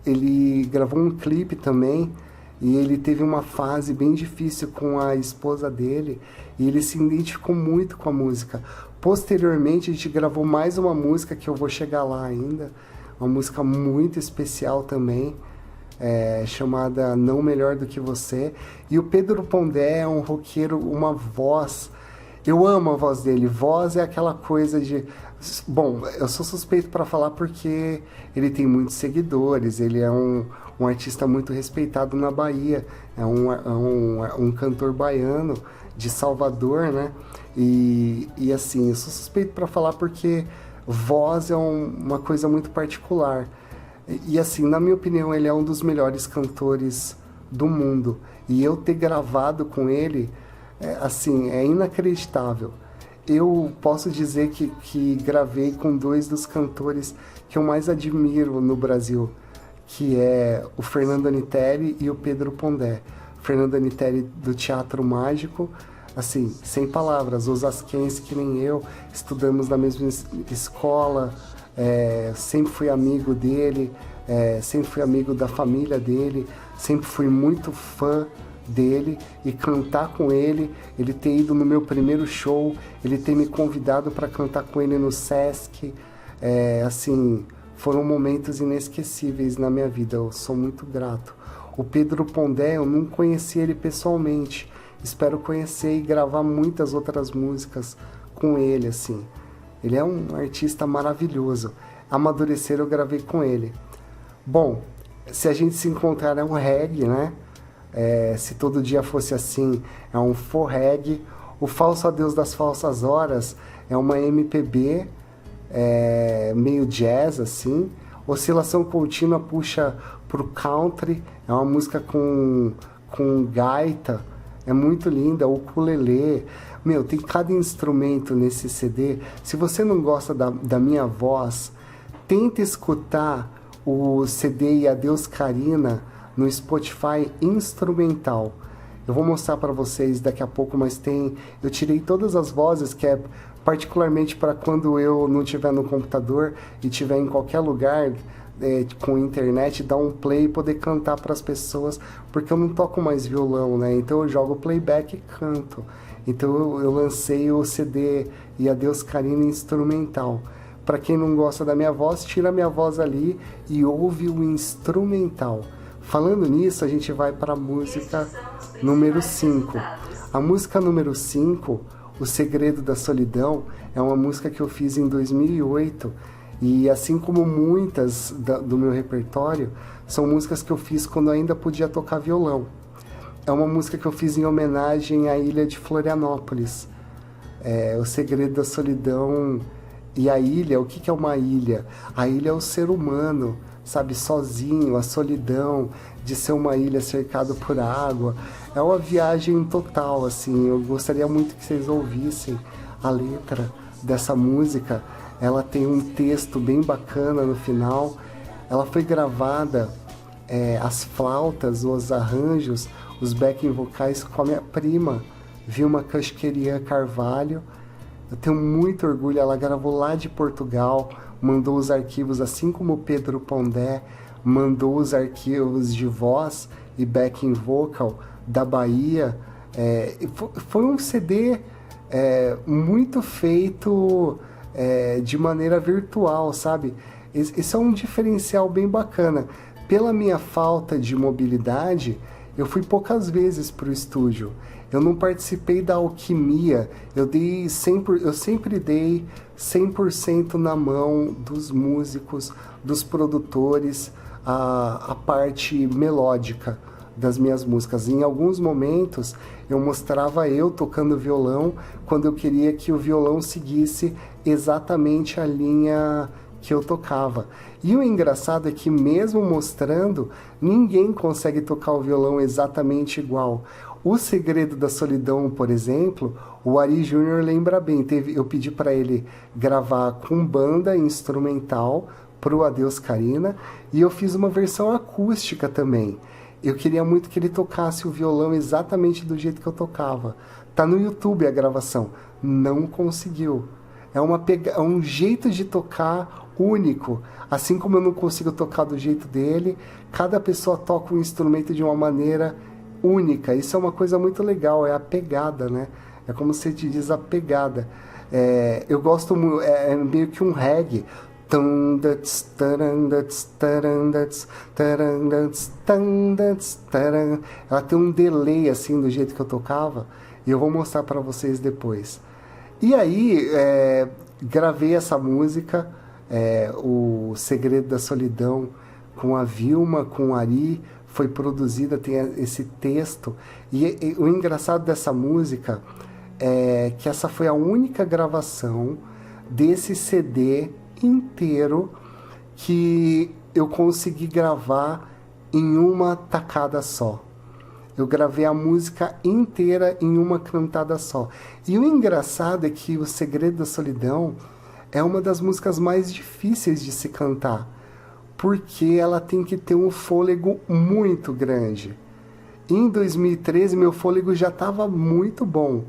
ele gravou um clipe também. E ele teve uma fase bem difícil com a esposa dele, e ele se identificou muito com a música. Posteriormente, a gente gravou mais uma música que eu vou chegar lá ainda, uma música muito especial também, chamada Não Melhor do Que Você. E o Pedro Pondé é um roqueiro, uma voz. Eu amo a voz dele. Voz é aquela coisa de... Bom, eu sou suspeito para falar porque ele tem muitos seguidores, ele é um artista muito respeitado na Bahia, é um cantor baiano de Salvador, né? E assim, eu sou suspeito para falar porque voz é uma coisa muito particular. E assim, na minha opinião, ele é um dos melhores cantores do mundo. E eu ter gravado com ele, assim, é inacreditável. Eu posso dizer que gravei com dois dos cantores que eu mais admiro no Brasil, que é o Fernando Anitelli e o Pedro Pondé. Fernando Anitelli do Teatro Mágico, assim, sem palavras, osasquense que nem eu, estudamos na mesma escola, sempre fui amigo dele, sempre fui amigo da família dele, sempre fui muito fã dele, e cantar com ele ter ido no meu primeiro show, ele ter me convidado para cantar com ele no Sesc, assim, foram momentos inesquecíveis na minha vida, eu sou muito grato. O Pedro Pondé, eu não conheci ele pessoalmente, espero conhecer e gravar muitas outras músicas com ele, assim. Ele é um artista maravilhoso. Amadurecer eu gravei com ele. Bom, Se a Gente Se Encontrar é um reggae, né? Se Todo Dia Fosse Assim é um forreg. O Falso Adeus das Falsas Horas é uma MPB, meio jazz, assim. Oscilação Contínua puxa pro country, é uma música com gaita, é muito linda. O ukulele, meu, tem cada instrumento nesse CD. Se você não gosta da minha voz, tenta escutar o CD Adeus Karina no Spotify instrumental. Eu vou mostrar para vocês daqui a pouco, mas eu tirei todas as vozes, que é particularmente para quando eu não estiver no computador e estiver em qualquer lugar com internet, dar um play e poder cantar para as pessoas, porque eu não toco mais violão, né? Então eu jogo playback e canto. Então eu lancei o CD Adeus Karina instrumental, para quem não gosta da minha voz, tira a minha voz ali e ouve o instrumental. Falando nisso, a gente vai para a música número 5. A música número 5, O Segredo da Solidão, é uma música que eu fiz em 2008 e, assim como muitas do meu repertório, são músicas que eu fiz quando eu ainda podia tocar violão. É uma música que eu fiz em homenagem à ilha de Florianópolis. O Segredo da Solidão e a ilha. O que é uma ilha? A ilha é o ser humano, sabe, sozinho, a solidão de ser uma ilha cercado por água. É uma viagem total, assim. Eu gostaria muito que vocês ouvissem a letra dessa música. Ela tem um texto bem bacana no final. Ela foi gravada, as flautas, os arranjos, os backing vocais com a minha prima, Vilma Casqueria Carvalho. Eu tenho muito orgulho, ela gravou lá de Portugal, mandou os arquivos, assim como o Pedro Pondé mandou os arquivos de voz e backing vocal da Bahia. Foi um CD muito feito de maneira virtual, sabe? Esse é um diferencial bem bacana. Pela minha falta de mobilidade, eu fui poucas vezes para o estúdio. Eu não participei da alquimia. Eu sempre dei 100% na mão dos músicos, dos produtores, a parte melódica das minhas músicas. Em alguns momentos, eu mostrava eu tocando violão quando eu queria que o violão seguisse exatamente a linha que eu tocava. E o engraçado é que, mesmo mostrando, ninguém consegue tocar o violão exatamente igual. O Segredo da Solidão, por exemplo, o Ari Júnior lembra bem. Eu pedi para ele gravar com banda instrumental pro Adeus Carina, e eu fiz uma versão acústica também. Eu queria muito que ele tocasse o violão exatamente do jeito que eu tocava. Tá no YouTube a gravação. Não conseguiu. É um jeito de tocar único. Assim como eu não consigo tocar do jeito dele, cada pessoa toca um instrumento de uma maneira única. Isso é uma coisa muito legal, é a pegada, né? É como se te diz, a pegada. Eu gosto muito, é meio que um reggae. Ela tem um delay assim do jeito que eu tocava, e eu vou mostrar para vocês depois. E aí, gravei essa música, O Segredo da Solidão, com a Vilma, com o Ari. Foi produzida, tem esse texto. E o engraçado dessa música é que essa foi a única gravação desse CD inteiro que eu consegui gravar em uma tacada só. Eu gravei a música inteira em uma cantada só. E o engraçado é que O Segredo da Solidão é uma das músicas mais difíceis de se cantar, porque ela tem que ter um fôlego muito grande. Em 2013, meu fôlego já estava muito bom,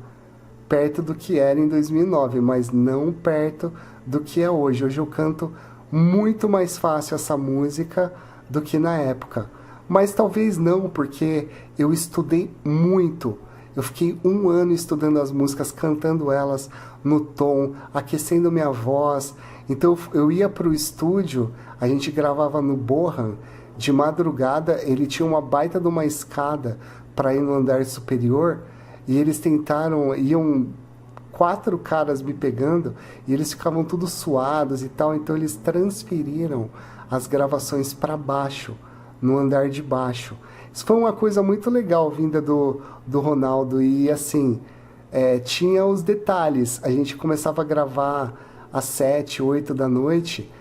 perto do que era em 2009, mas não perto do que é hoje. Hoje eu canto muito mais fácil essa música do que na época. Mas talvez não, porque eu estudei muito. Eu fiquei 1 ano estudando as músicas, cantando elas no tom, aquecendo minha voz. Então eu ia para o estúdio, a gente gravava no Bohan, de madrugada. Ele tinha uma baita de uma escada para ir no andar superior, e eles iam 4 caras me pegando, e eles ficavam todos suados e tal, então eles transferiram as gravações para baixo, no andar de baixo. Isso foi uma coisa muito legal vinda do Ronaldo, e assim, tinha os detalhes. A gente começava a gravar às 7, 8 da noite,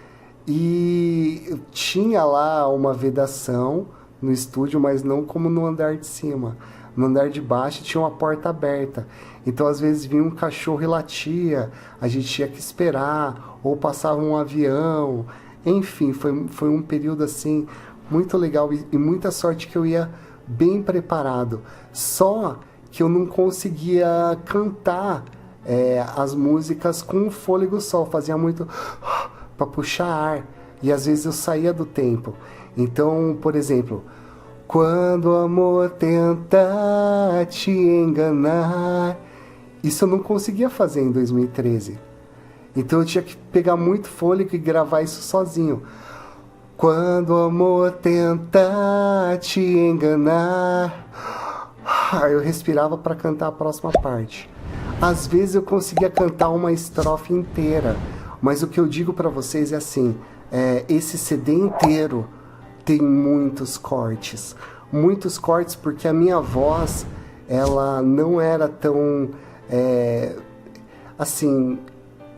e tinha lá uma vedação no estúdio, mas não como no andar de cima. No andar de baixo tinha uma porta aberta, então às vezes vinha um cachorro e latia, a gente tinha que esperar, ou passava um avião. Enfim, foi um período assim muito legal, e muita sorte que eu ia bem preparado. Só que eu não conseguia cantar as músicas com um fôlego só, eu fazia muito para puxar ar, e às vezes eu saía do tempo. Então, por exemplo, quando o amor tenta te enganar, isso eu não conseguia fazer em 2013. Então eu tinha que pegar muito fôlego e gravar isso sozinho. Quando o amor tenta te enganar, eu respirava para cantar a próxima parte. Às vezes eu conseguia cantar uma estrofe inteira, mas o que eu digo para vocês é assim, esse CD inteiro tem muitos cortes porque a minha voz, ela não era tão, assim,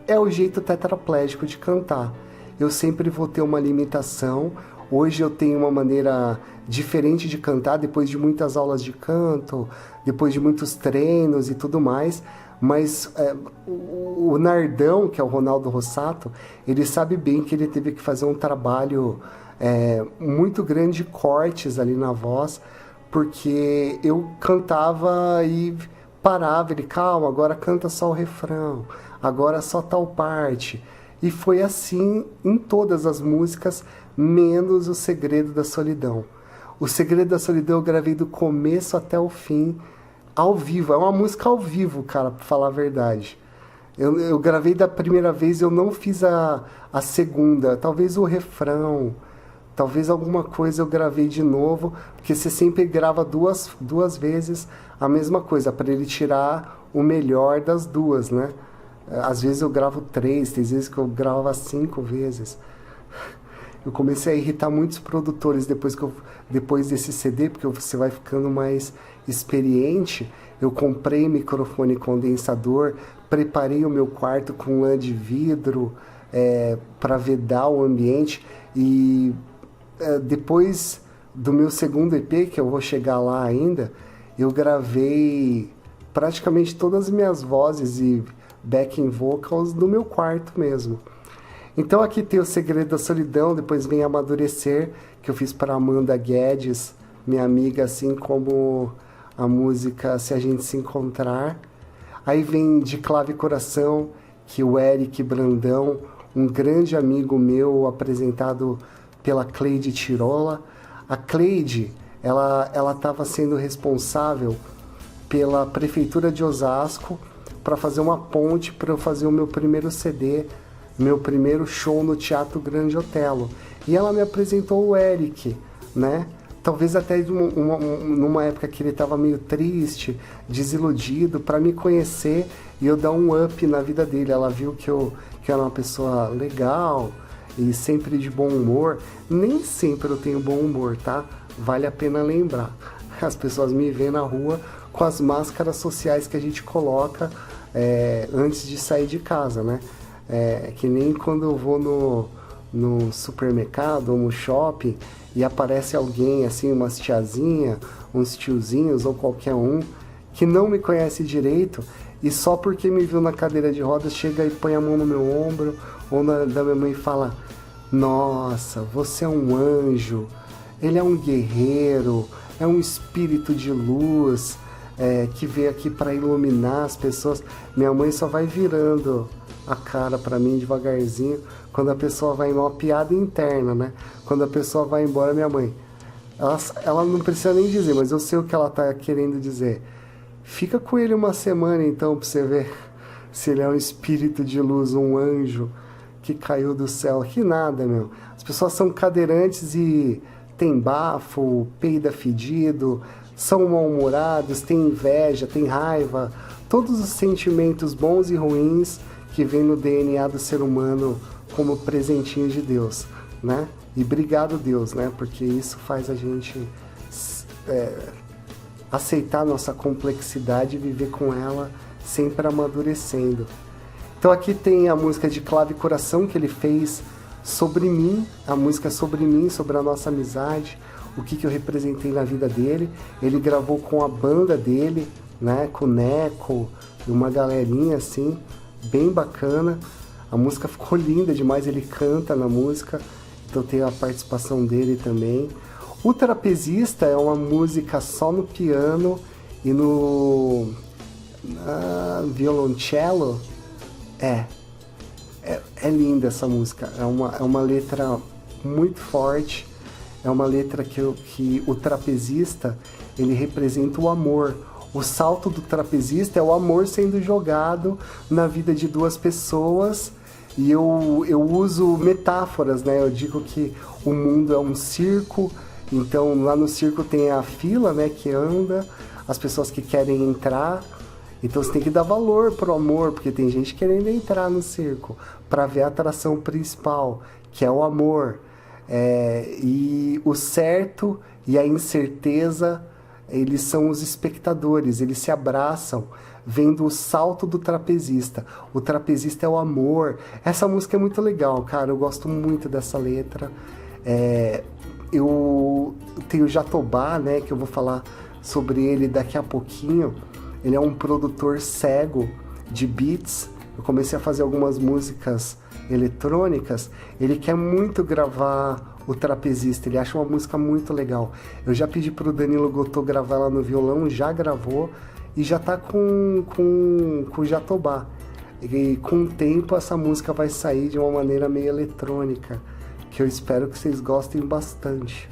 é o jeito tetraplégico de cantar. Eu sempre vou ter uma limitação. Hoje eu tenho uma maneira diferente de cantar, depois de muitas aulas de canto, depois de muitos treinos e tudo mais. Mas o Nardão, que é o Ronaldo Rossato, ele sabe bem que ele teve que fazer um trabalho muito grande de cortes ali na voz, porque eu cantava e parava, ele, calma, agora canta só o refrão, agora só tal parte. E foi assim em todas as músicas, menos O Segredo da Solidão. O Segredo da Solidão eu gravei do começo até o fim, ao vivo. É uma música ao vivo, cara, pra falar a verdade. Eu gravei da primeira vez, eu não fiz a segunda. Talvez o refrão, talvez alguma coisa eu gravei de novo, porque você sempre grava duas vezes a mesma coisa, para ele tirar o melhor das duas, né? Às vezes eu gravo 3, tem vezes que eu gravo 5 vezes. Eu comecei a irritar muitos produtores depois desse CD, porque você vai ficando mais experiente. Eu comprei microfone condensador, preparei o meu quarto com lã de vidro para vedar o ambiente. E depois do meu segundo EP, que eu vou chegar lá ainda, eu gravei praticamente todas as minhas vozes e backing vocals no meu quarto mesmo. Então aqui tem O Segredo da Solidão, depois vem Amadurecer, que eu fiz para Amanda Guedes, minha amiga, assim como a música Se a Gente Se Encontrar. Aí vem De Clave e Coração, que o Eric Brandão, um grande amigo meu, apresentado pela Cleide Tirola. A Cleide, ela estava sendo responsável pela Prefeitura de Osasco para fazer uma ponte para eu fazer o meu primeiro CD, meu primeiro show no Teatro Grande Otelo. E ela me apresentou o Eric, né? Talvez até numa época que ele estava meio triste, desiludido, para me conhecer e eu dar um up na vida dele. Ela viu que eu era uma pessoa legal e sempre de bom humor. Nem sempre eu tenho bom humor, tá? Vale a pena lembrar. As pessoas me veem na rua com as máscaras sociais que a gente coloca antes de sair de casa, né? Que nem quando eu vou no supermercado ou no shopping e aparece alguém, assim, umas tiazinha, uns tiozinhos ou qualquer um que não me conhece direito e só porque me viu na cadeira de rodas chega e põe a mão no meu ombro ou da minha mãe e fala: nossa, você é um anjo, ele é um guerreiro, é um espírito de luz, que veio aqui para iluminar as pessoas. Minha mãe só vai virando a cara para mim devagarzinho quando a pessoa vai embora, uma piada interna, né? Quando a pessoa vai embora, minha mãe, ela não precisa nem dizer, mas eu sei o que ela tá querendo dizer. Fica com ele uma semana então pra você ver se ele é um espírito de luz, um anjo que caiu do céu. Que nada, meu. As pessoas são cadeirantes e tem bafo, peida fedido, são mal-humorados, tem inveja, tem raiva, todos os sentimentos bons e ruins que vem no DNA do ser humano como presentinho de Deus, né? E obrigado, Deus, né? Porque isso faz a gente aceitar nossa complexidade e viver com ela sempre amadurecendo. Então aqui tem a música De Clave e Coração que ele fez sobre mim, a música é sobre mim, sobre a nossa amizade, o que eu representei na vida dele. Ele gravou com a banda dele, né? Com o Neco e uma galerinha assim, bem bacana. A música ficou linda demais, ele canta na música, então tem a participação dele também. O Trapezista é uma música só no piano e no violoncelo. É linda essa música, é uma letra muito forte, é uma letra que o trapezista, ele representa o amor. O salto do trapezista é o amor sendo jogado na vida de duas pessoas E eu uso metáforas, né? Eu digo que o mundo é um circo, então lá no circo tem a fila, né, que anda, as pessoas que querem entrar. Então você tem que dar valor pro amor, porque tem gente querendo entrar no circo para ver a atração principal, que é o amor. E o certo e a incerteza, eles são os espectadores, eles se abraçam vendo o salto do trapezista. O trapezista é o amor. Essa música é muito legal, cara, eu gosto muito dessa letra. Eu tenho o Jatobá, né, que eu vou falar sobre ele daqui a pouquinho. Ele é um produtor cego de beats. Eu comecei a fazer algumas músicas eletrônicas. Ele quer muito gravar o trapezista, ele acha uma música muito legal. Eu já pedi pro Danilo Gotô gravar ela no violão, já gravou e já tá com o Jatobá. E com o tempo essa música vai sair de uma maneira meio eletrônica, que eu espero que vocês gostem bastante.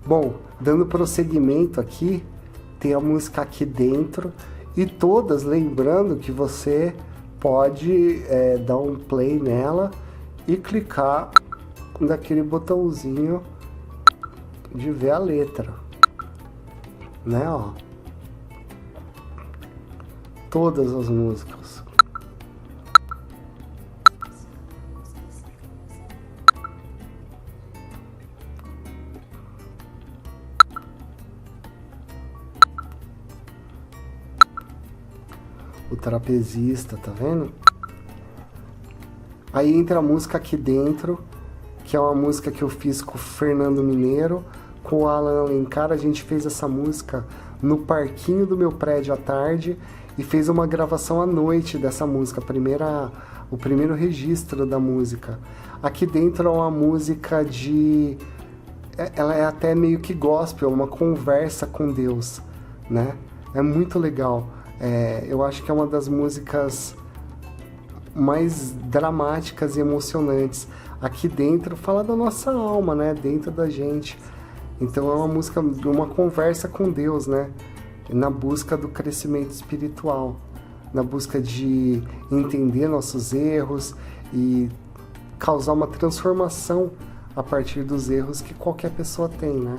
Bom, dando prosseguimento aqui, tem a música Aqui Dentro, e todas, lembrando que você pode dar um play nela e clicar naquele botãozinho de ver a letra, né, ó. Todas as músicas. O trapezista, tá vendo? Aí entra a música Aqui Dentro, que é uma música que eu fiz com o Fernando Mineiro, com o Alan Alencar. A gente fez essa música no parquinho do meu prédio à tarde e fez uma gravação à noite dessa música, o primeiro registro da música. Aqui Dentro é uma música ela é até meio que gospel, uma conversa com Deus, né? É muito legal. Eu acho que é uma das músicas mais dramáticas e emocionantes. Aqui dentro fala da nossa alma, né? Dentro da gente. Então é uma música, uma conversa com Deus, né? Na busca do crescimento espiritual, na busca de entender nossos erros e causar uma transformação a partir dos erros que qualquer pessoa tem, né?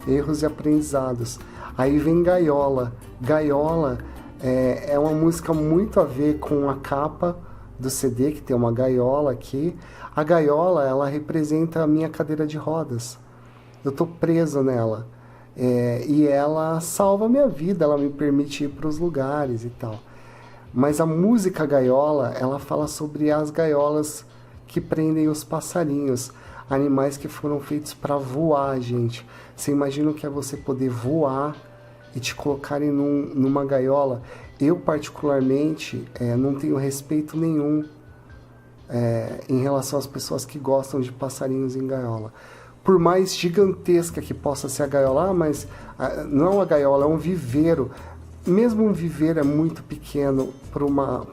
Erros e aprendizados. Aí vem Gaiola. Gaiola é uma música muito a ver com a capa do CD, que tem uma gaiola aqui. A gaiola, ela representa a minha cadeira de rodas. Eu tô preso nela. E ela salva a minha vida, ela me permite ir para os lugares e tal. Mas a música Gaiola, ela fala sobre as gaiolas que prendem os passarinhos, animais que foram feitos para voar, gente. Você imagina o que é você poder voar e te colocarem numa gaiola? Eu, particularmente, não tenho respeito nenhum em relação às pessoas que gostam de passarinhos em gaiola. Por mais gigantesca que possa ser a gaiola, mas não é uma gaiola, é um viveiro. Mesmo um viveiro é muito pequeno para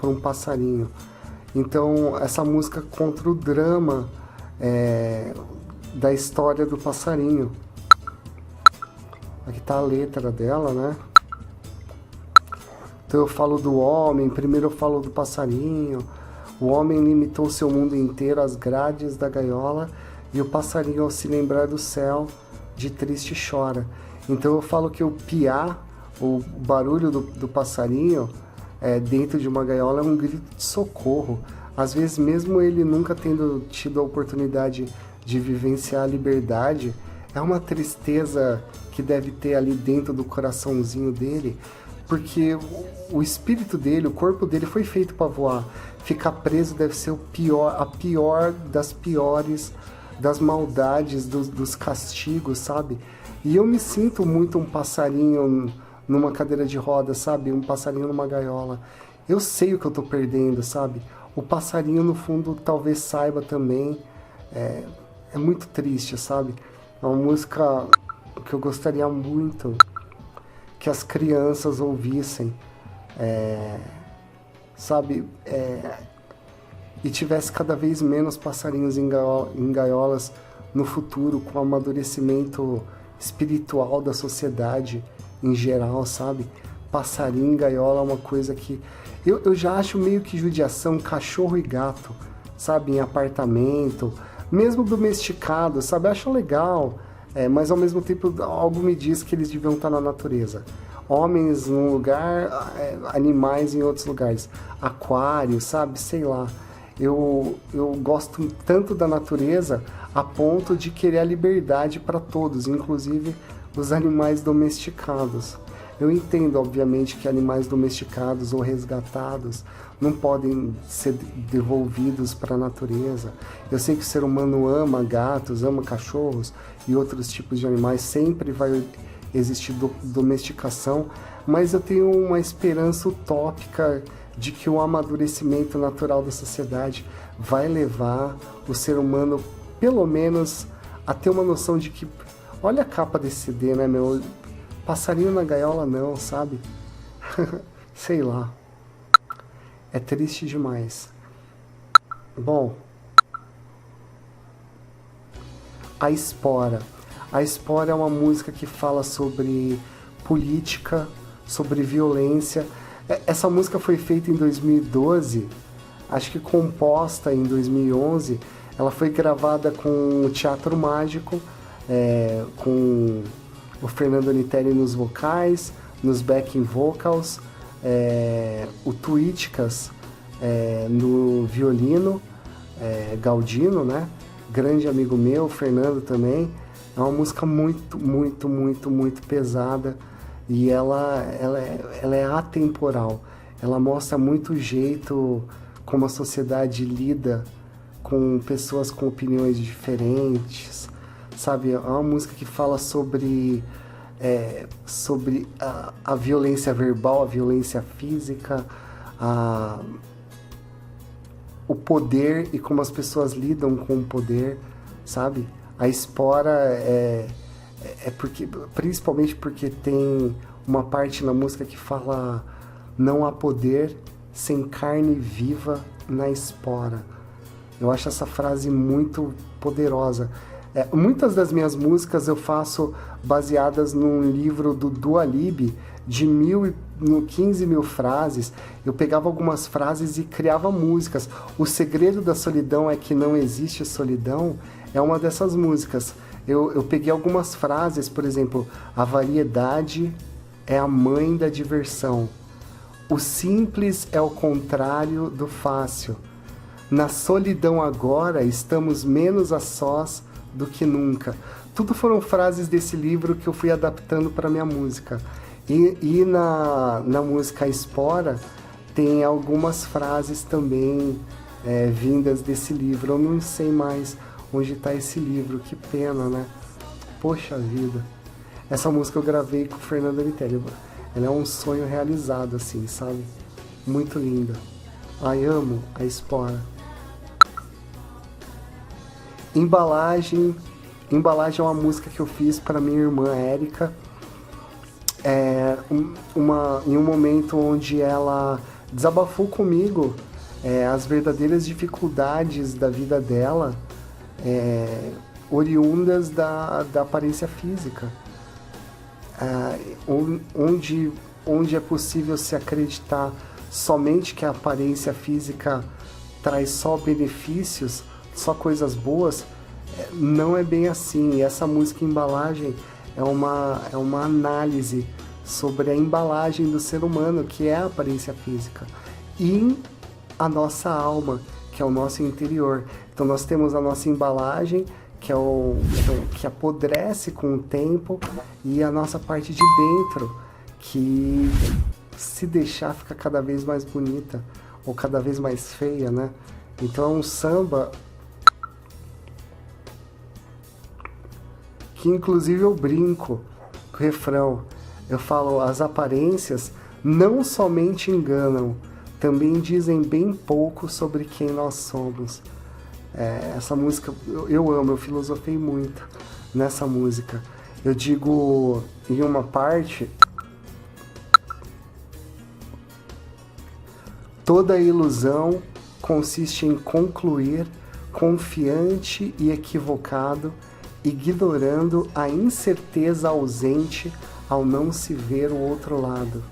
um passarinho. Então, essa música conta o drama da história do passarinho. Aqui tá a letra dela, né? Então eu falo do homem, primeiro eu falo do passarinho. O homem limitou seu mundo inteiro às grades da gaiola, e o passarinho, ao se lembrar do céu, de triste chora. Então eu falo que o piá, o barulho do passarinho dentro de uma gaiola, é um grito de socorro. Às vezes, mesmo ele nunca tendo tido a oportunidade de vivenciar a liberdade, é uma tristeza que deve ter ali dentro do coraçãozinho dele, porque o espírito dele, o corpo dele foi feito para voar. Ficar preso deve ser a pior das piores das maldades, dos castigos, sabe? E eu me sinto muito um passarinho numa cadeira de rodas, sabe? Um passarinho numa gaiola. Eu sei o que eu tô perdendo, sabe? O passarinho, no fundo, talvez saiba também. É muito triste, sabe? É uma música que eu gostaria muito que as crianças ouvissem, sabe? E tivesse cada vez menos passarinhos em gaiolas no futuro, com o amadurecimento espiritual da sociedade em geral, sabe? passarinho em gaiola é uma coisa que eu já acho meio que judiação cachorro e gato, sabe, em apartamento, mesmo domesticado, sabe, eu acho legal, mas ao mesmo tempo algo me diz que eles deviam estar na natureza. Homens num lugar, animais em outros lugares, aquário, sabe, sei lá. Eu gosto tanto da natureza a ponto de querer a liberdade para todos, inclusive os animais domesticados. Eu entendo, obviamente, que animais domesticados ou resgatados não podem ser devolvidos para a natureza. Eu sei que o ser humano ama gatos, ama cachorros e outros tipos de animais, sempre vai existir domesticação, mas eu tenho uma esperança utópica de que o amadurecimento natural da sociedade vai levar o ser humano, pelo menos, a ter uma noção de que, olha a capa desse CD, né, meu? Passarinho na gaiola não, sabe? Sei lá. É triste demais. Bom. A Espora. A Espora é uma música que fala sobre política, sobre violência. Essa música foi feita em 2012, acho que composta em 2011. Ela foi gravada com o Teatro Mágico, com o Fernando Niteri nos vocais, nos backing vocals, o Tuíticas no violino, Galdino, né? Grande amigo meu, Fernando também. É uma música muito, muito, muito, muito pesada e ela é atemporal. Ela mostra muito o jeito como a sociedade lida com pessoas com opiniões diferentes, sabe? É uma música que fala sobre a violência verbal, a violência física, o poder e como as pessoas lidam com o poder, sabe? A Espora principalmente porque tem uma parte na música que fala: não há poder sem carne viva na espora. Eu acho essa frase muito poderosa. Muitas das minhas músicas eu faço baseadas num livro do Dua Lipa, de 15 mil frases. Eu pegava algumas frases e criava músicas. O Segredo da Solidão é que não existe solidão é uma dessas músicas. Eu peguei algumas frases, por exemplo, a variedade é a mãe da diversão. O simples é o contrário do fácil. Na solidão agora estamos menos a sós do que nunca. Tudo foram frases desse livro que eu fui adaptando para minha música. E na música Espora tem algumas frases também vindas desse livro. Eu não sei mais onde está esse livro, que pena, né? Poxa vida. Essa música eu gravei com o Fernando Niteri. Ela é um sonho realizado, assim, sabe? Muito linda. Ai, amo a Espora. Embalagem é uma música que eu fiz para minha irmã Érica. Em um momento onde ela desabafou comigo as verdadeiras dificuldades da vida dela, oriundas da aparência física. Onde é possível se acreditar somente que a aparência física traz só benefícios, só coisas boas, não é bem assim. E essa música Embalagem é uma análise sobre a embalagem do ser humano, que é a aparência física, e a nossa alma, que é o nosso interior. Então nós temos a nossa embalagem, que apodrece com o tempo, e a nossa parte de dentro, que se deixar fica cada vez mais bonita, ou cada vez mais feia, né? Então é um samba que inclusive eu brinco com o refrão. Eu falo: as aparências não somente enganam, também dizem bem pouco sobre quem nós somos. Essa música eu amo, eu filosofei muito nessa música. Eu digo em uma parte: toda ilusão consiste em concluir confiante e equivocado, ignorando a incerteza ausente ao não se ver o outro lado.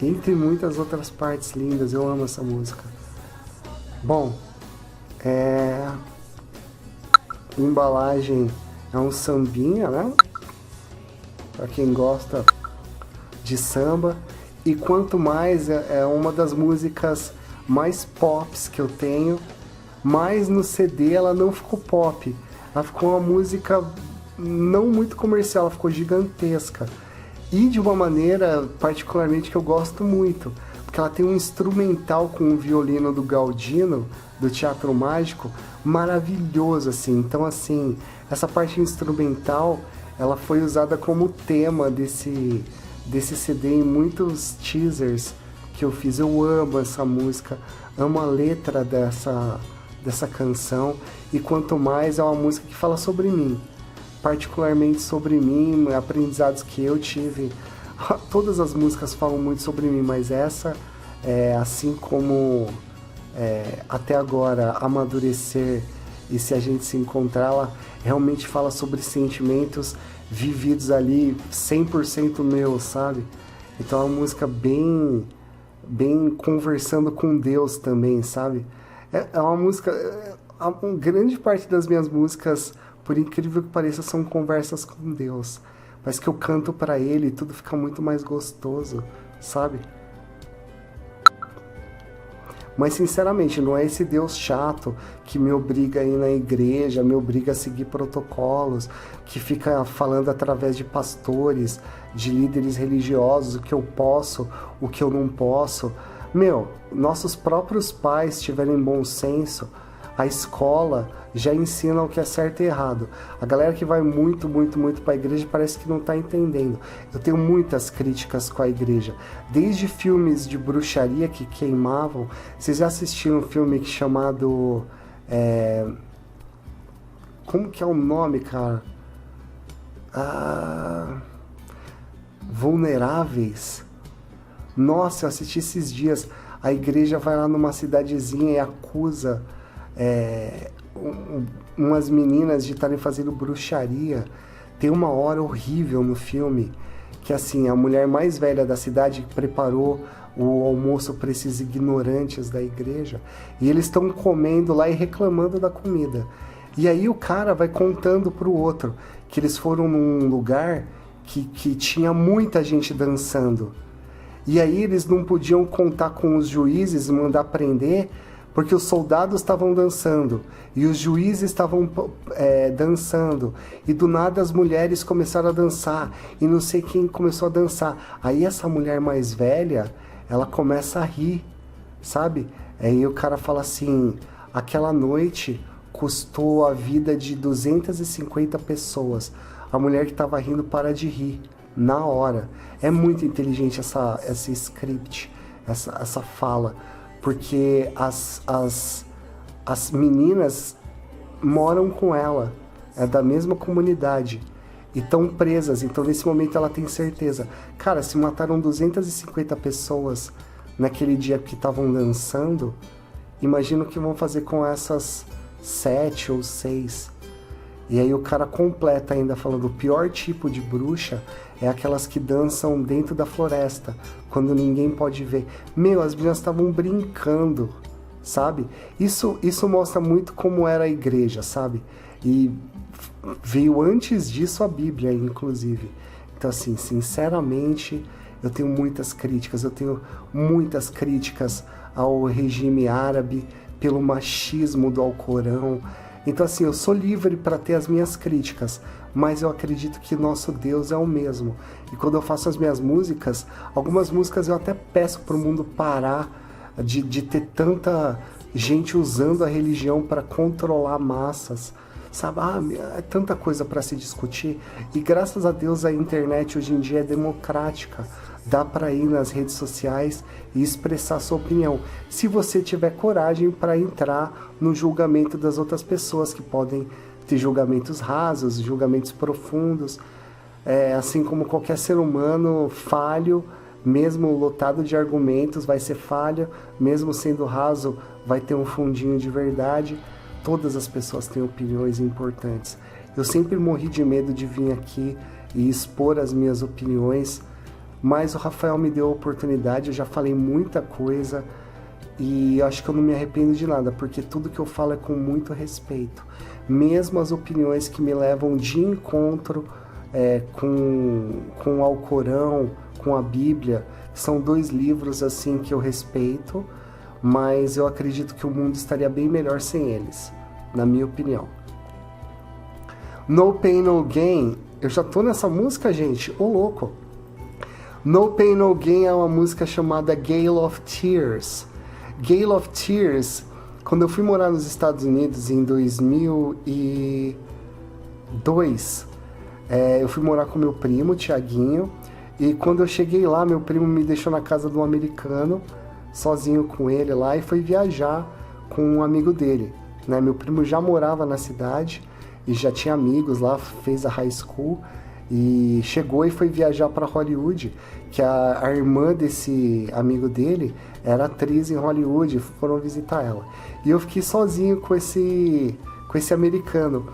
Entre muitas outras partes lindas, eu amo essa música. Bom, a embalagem é um sambinha, né? Pra quem gosta de samba. E quanto mais, é uma das músicas mais pops que eu tenho. Mas no CD ela não ficou pop. Ela ficou uma música não muito comercial, ela ficou gigantesca. E de uma maneira particularmente que eu gosto muito. Porque ela tem um instrumental com o violino do Galdino, do Teatro Mágico, maravilhoso, assim. Então, assim, essa parte instrumental, ela foi usada como tema desse CD em muitos teasers que eu fiz. Eu amo essa música, amo a letra dessa canção, e quanto mais é uma música que fala sobre mim, particularmente sobre mim, aprendizados que eu tive. Todas as músicas falam muito sobre mim, mas essa, assim como até agora, Amadurecer e Se a Gente Se Encontrar, ela realmente fala sobre sentimentos vividos ali, 100% meus, sabe? Então é uma música bem conversando com Deus também, sabe? É uma música... Uma grande parte das minhas músicas, por incrível que pareça, são conversas com Deus. Mas que eu canto pra Ele e tudo fica muito mais gostoso, sabe? Mas, sinceramente, não é esse Deus chato que me obriga a ir na igreja, me obriga a seguir protocolos, que fica falando através de pastores, de líderes religiosos, o que eu posso, o que eu não posso. Nossos próprios pais tiverem bom senso, a escola já ensina o que é certo e errado. A galera que vai muito para a igreja parece que não está entendendo. Eu tenho muitas críticas com a igreja. Desde filmes de bruxaria que queimavam. Vocês já assistiram um filme chamado... Como que é o nome, cara? Vulneráveis. Nossa, eu assisti esses dias. A igreja vai lá numa cidadezinha e acusa... umas meninas de estarem fazendo bruxaria. Tem uma hora horrível no filme que, assim, a mulher mais velha da cidade preparou o almoço para esses ignorantes da igreja, e eles estão comendo lá e reclamando da comida. E aí o cara vai contando pro outro que eles foram num lugar que tinha muita gente dançando, e aí eles não podiam contar com os juízes e mandar prender, porque os soldados estavam dançando e os juízes estavam dançando, e do nada as mulheres começaram a dançar e não sei quem começou a dançar. Aí essa mulher mais velha, ela começa a rir, sabe? Aí o cara fala assim: aquela noite custou a vida de 250 pessoas. A mulher que estava rindo para de rir na hora. É muito inteligente essa script, essa fala. Porque as meninas moram com ela, é da mesma comunidade, e estão presas. Então nesse momento ela tem certeza. Cara, se mataram 250 pessoas naquele dia que estavam dançando, imagina o que vão fazer com essas 7 ou 6. E aí o cara completa ainda falando: o pior tipo de bruxa é aquelas que dançam dentro da floresta, quando ninguém pode ver. As meninas estavam brincando, sabe? Isso mostra muito como era a igreja, sabe? E veio antes disso a Bíblia, inclusive. Então, assim, sinceramente, eu tenho muitas críticas. Eu tenho muitas críticas ao regime árabe, pelo machismo do Alcorão. Então, assim, eu sou livre para ter as minhas críticas, mas eu acredito que nosso Deus é o mesmo. E quando eu faço as minhas músicas, algumas músicas eu até peço para o mundo parar de ter tanta gente usando a religião para controlar massas, sabe? É tanta coisa para se discutir. E graças a Deus a internet hoje em dia é democrática. Dá para ir nas redes sociais e expressar sua opinião, se você tiver coragem para entrar no julgamento das outras pessoas, que podem ter julgamentos rasos, julgamentos profundos, assim como qualquer ser humano falho, mesmo lotado de argumentos, vai ser falho, mesmo sendo raso, vai ter um fundinho de verdade. Todas as pessoas têm opiniões importantes. Eu sempre morri de medo de vir aqui e expor as minhas opiniões, mas o Rafael me deu a oportunidade, eu já falei muita coisa e eu acho que eu não me arrependo de nada, porque tudo que eu falo é com muito respeito. Mesmo as opiniões que me levam de encontro com o Alcorão, com a Bíblia, são 2 livros assim que eu respeito, mas eu acredito que o mundo estaria bem melhor sem eles, na minha opinião. No Pain No Gain, eu já tô nessa música, gente, ô louco. No Pain No Gain é uma música chamada Gale of Tears. Gale of Tears, quando eu fui morar nos Estados Unidos em 2002, eu fui morar com meu primo, Tiaguinho, e quando eu cheguei lá, meu primo me deixou na casa de um americano, sozinho com ele lá, e foi viajar com um amigo dele, né? Meu primo já morava na cidade e já tinha amigos lá, fez a high school e chegou e foi viajar para Hollywood, que a irmã desse amigo dele era atriz em Hollywood, foram visitar ela. E eu fiquei sozinho com esse americano.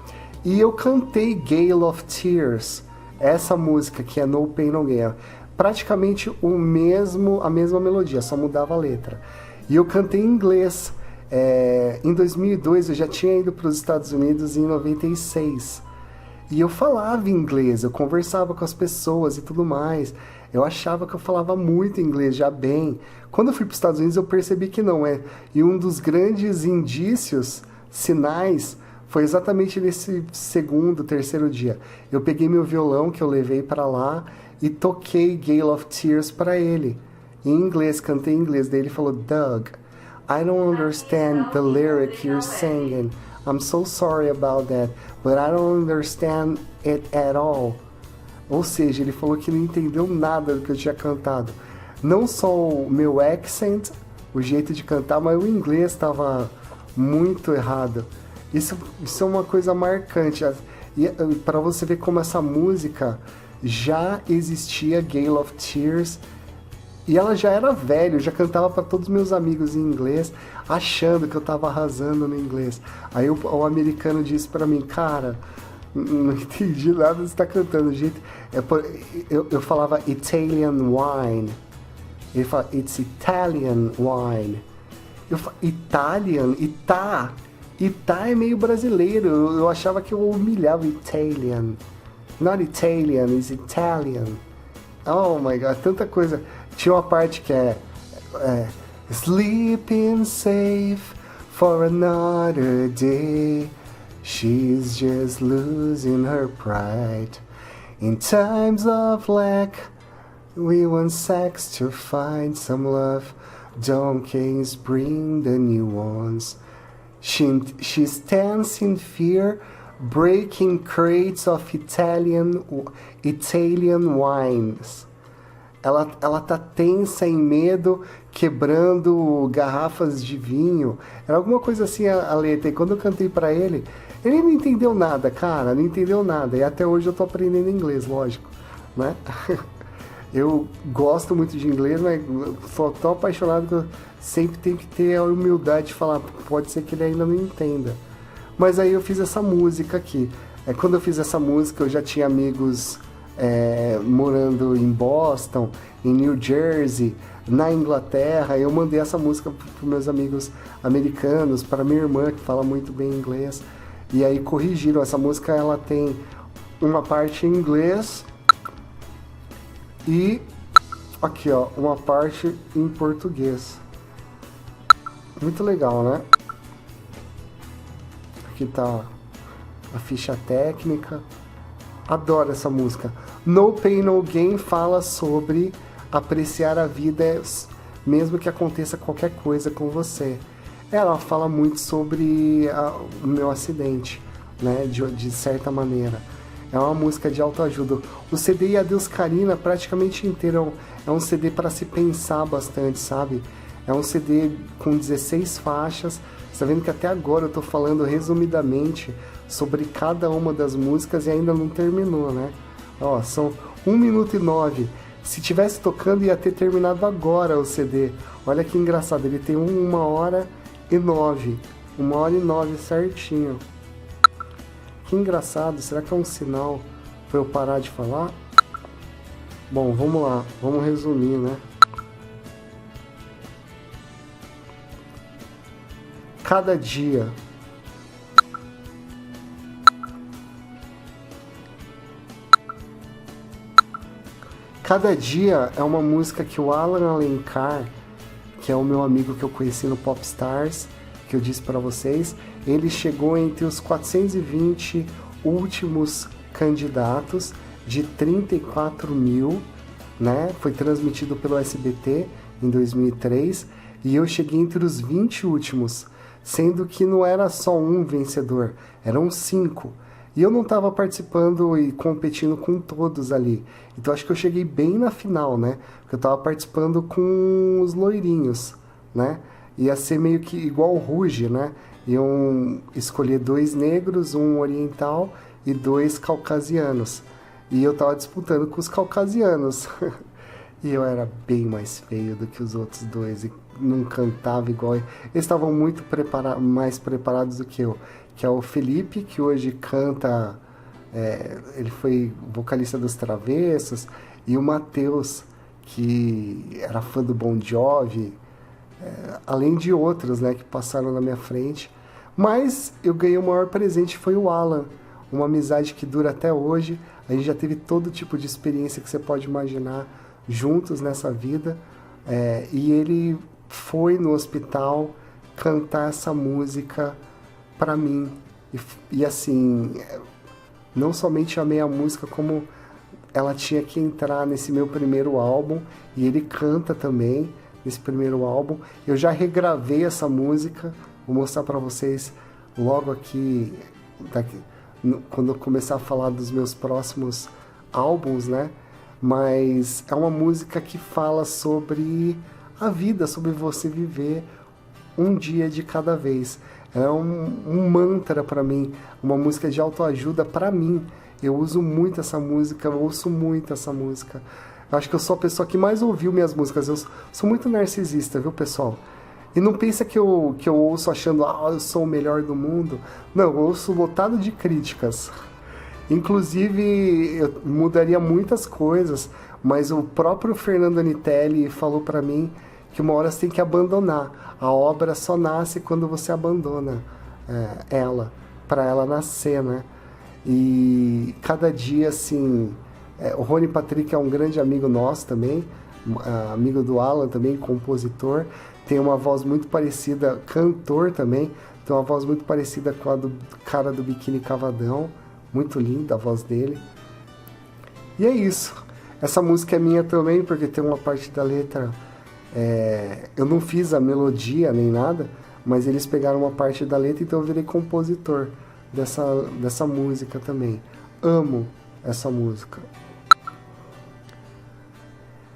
E eu cantei Gale of Tears, essa música que é No Pain No Gain, praticamente a mesma melodia, só mudava a letra. E eu cantei em inglês. Em 2002 eu já tinha ido para os Estados Unidos em 96. E eu falava inglês, eu conversava com as pessoas e tudo mais. Eu achava que eu falava muito inglês, já bem. Quando eu fui para os Estados Unidos eu percebi que não é. E um dos grandes indícios, sinais, foi exatamente nesse segundo, terceiro dia. Eu peguei meu violão que eu levei para lá e toquei Gale of Tears para ele. Em inglês, cantei em inglês. Daí ele falou, Doug, I don't understand the lyric you're singing. I'm so sorry about that, but I don't understand it at all. Ou seja, ele falou que não entendeu nada do que eu tinha cantado. Não só o meu accent, o jeito de cantar, mas o inglês estava muito errado. Isso é uma coisa marcante. E para você ver como essa música já existia, Gale of Tears, e ela já era velha, eu já cantava para todos os meus amigos em inglês, achando que eu tava arrasando no inglês. Aí o americano disse para mim, cara, não entendi nada que você tá cantando. Eu falava Italian wine. Ele fala, it's Italian wine. Eu falo, Italian? Itá é meio brasileiro. Eu achava que eu humilhava Italian. Not Italian, it's Italian. Oh my God, tanta coisa. Tinha uma parte que é sleeping safe for another day. She's just losing her pride. In times of lack, we want sex to find some love. Donkeys bring the new ones. She stands in fear, breaking crates of Italian wines. Ela tá tensa em medo, quebrando garrafas de vinho. Era alguma coisa assim a letra. E quando eu cantei pra ele, ele não entendeu nada, cara, não entendeu nada. E até hoje eu tô aprendendo inglês, lógico, né? Eu gosto muito de inglês, mas sou tão apaixonado que eu sempre tenho que ter a humildade de falar, pode ser que ele ainda não entenda. Mas aí eu fiz essa música aqui. Quando eu fiz essa música, eu já tinha amigos morando em Boston, em New Jersey, na Inglaterra. Eu mandei essa música para meus amigos americanos, para minha irmã, que fala muito bem inglês. E aí corrigiram. Essa música ela tem uma parte em inglês e aqui, ó, uma parte em português. Muito legal, né? Aqui tá a ficha técnica. Adoro essa música. No Pain No Gain fala sobre apreciar a vida mesmo que aconteça qualquer coisa com você. Ela fala muito sobre o meu acidente, né, de certa maneira. É uma música de autoajuda. O CD Adeus Karina, praticamente inteiro, é um CD para se pensar bastante, sabe? É um CD com 16 faixas. Você tá vendo que até agora eu tô falando resumidamente sobre cada uma das músicas e ainda não terminou, né? Ó, são 1 minuto e 9. Se tivesse tocando, ia ter terminado agora o CD. Olha que engraçado, ele tem 1 hora e 9. 1 hora e 9 certinho. Que engraçado, será que é um sinal pra eu parar de falar? Bom, vamos lá, vamos resumir, né? Cada dia é uma música que o Alan Alencar, que é o meu amigo que eu conheci no Popstars, que eu disse para vocês, ele chegou entre os 420 últimos candidatos de 34 mil, né? Foi transmitido pelo SBT em 2003 e eu cheguei entre os 20 últimos, sendo que não era só um vencedor, eram 5. E eu não estava participando e competindo com todos ali. Então acho que eu cheguei bem na final, né? Porque eu estava participando com os loirinhos, né? Ia ser meio que igual o Ruge, né? Iam escolher 2 negros, um oriental e 2 caucasianos. E eu estava disputando com os caucasianos. E eu era bem mais feio do que os outros 2 e não cantava igual. Eles estavam muito mais preparados do que eu. Que é o Felipe, que hoje canta, ele foi vocalista dos Travessos, e o Matheus, que era fã do Bon Jovi, além de outros, né, que passaram na minha frente. Mas eu ganhei o maior presente, foi o Alan, uma amizade que dura até hoje. A gente já teve todo tipo de experiência que você pode imaginar juntos nessa vida, e ele foi no hospital cantar essa música para mim, e assim, não somente amei a música, como ela tinha que entrar nesse meu primeiro álbum, e ele canta também nesse primeiro álbum. Eu já regravei essa música, vou mostrar para vocês logo aqui, quando eu começar a falar dos meus próximos álbuns, né? Mas é uma música que fala sobre a vida, sobre você viver um dia de cada vez. É um mantra para mim, uma música de autoajuda para mim. Eu uso muito essa música, eu ouço muito essa música. Eu acho que eu sou a pessoa que mais ouviu minhas músicas. Eu sou muito narcisista, viu, pessoal? E não pensa que eu ouço achando, eu sou o melhor do mundo. Não, eu ouço lotado de críticas. Inclusive, eu mudaria muitas coisas, mas o próprio Fernando Anitelli falou para mim que uma hora você tem que abandonar. A obra só nasce quando você abandona ela, para ela nascer, né? E cada dia, assim... o Rony Patrick é um grande amigo nosso também, amigo do Alan também, compositor. Tem uma voz muito parecida, cantor também, tem uma voz muito parecida com a do cara do Biquíni Cavadão. Muito linda a voz dele. E é isso. Essa música é minha também, porque tem uma parte da letra... eu não fiz a melodia nem nada, mas eles pegaram uma parte da letra, então eu virei compositor dessa música também. Amo essa música.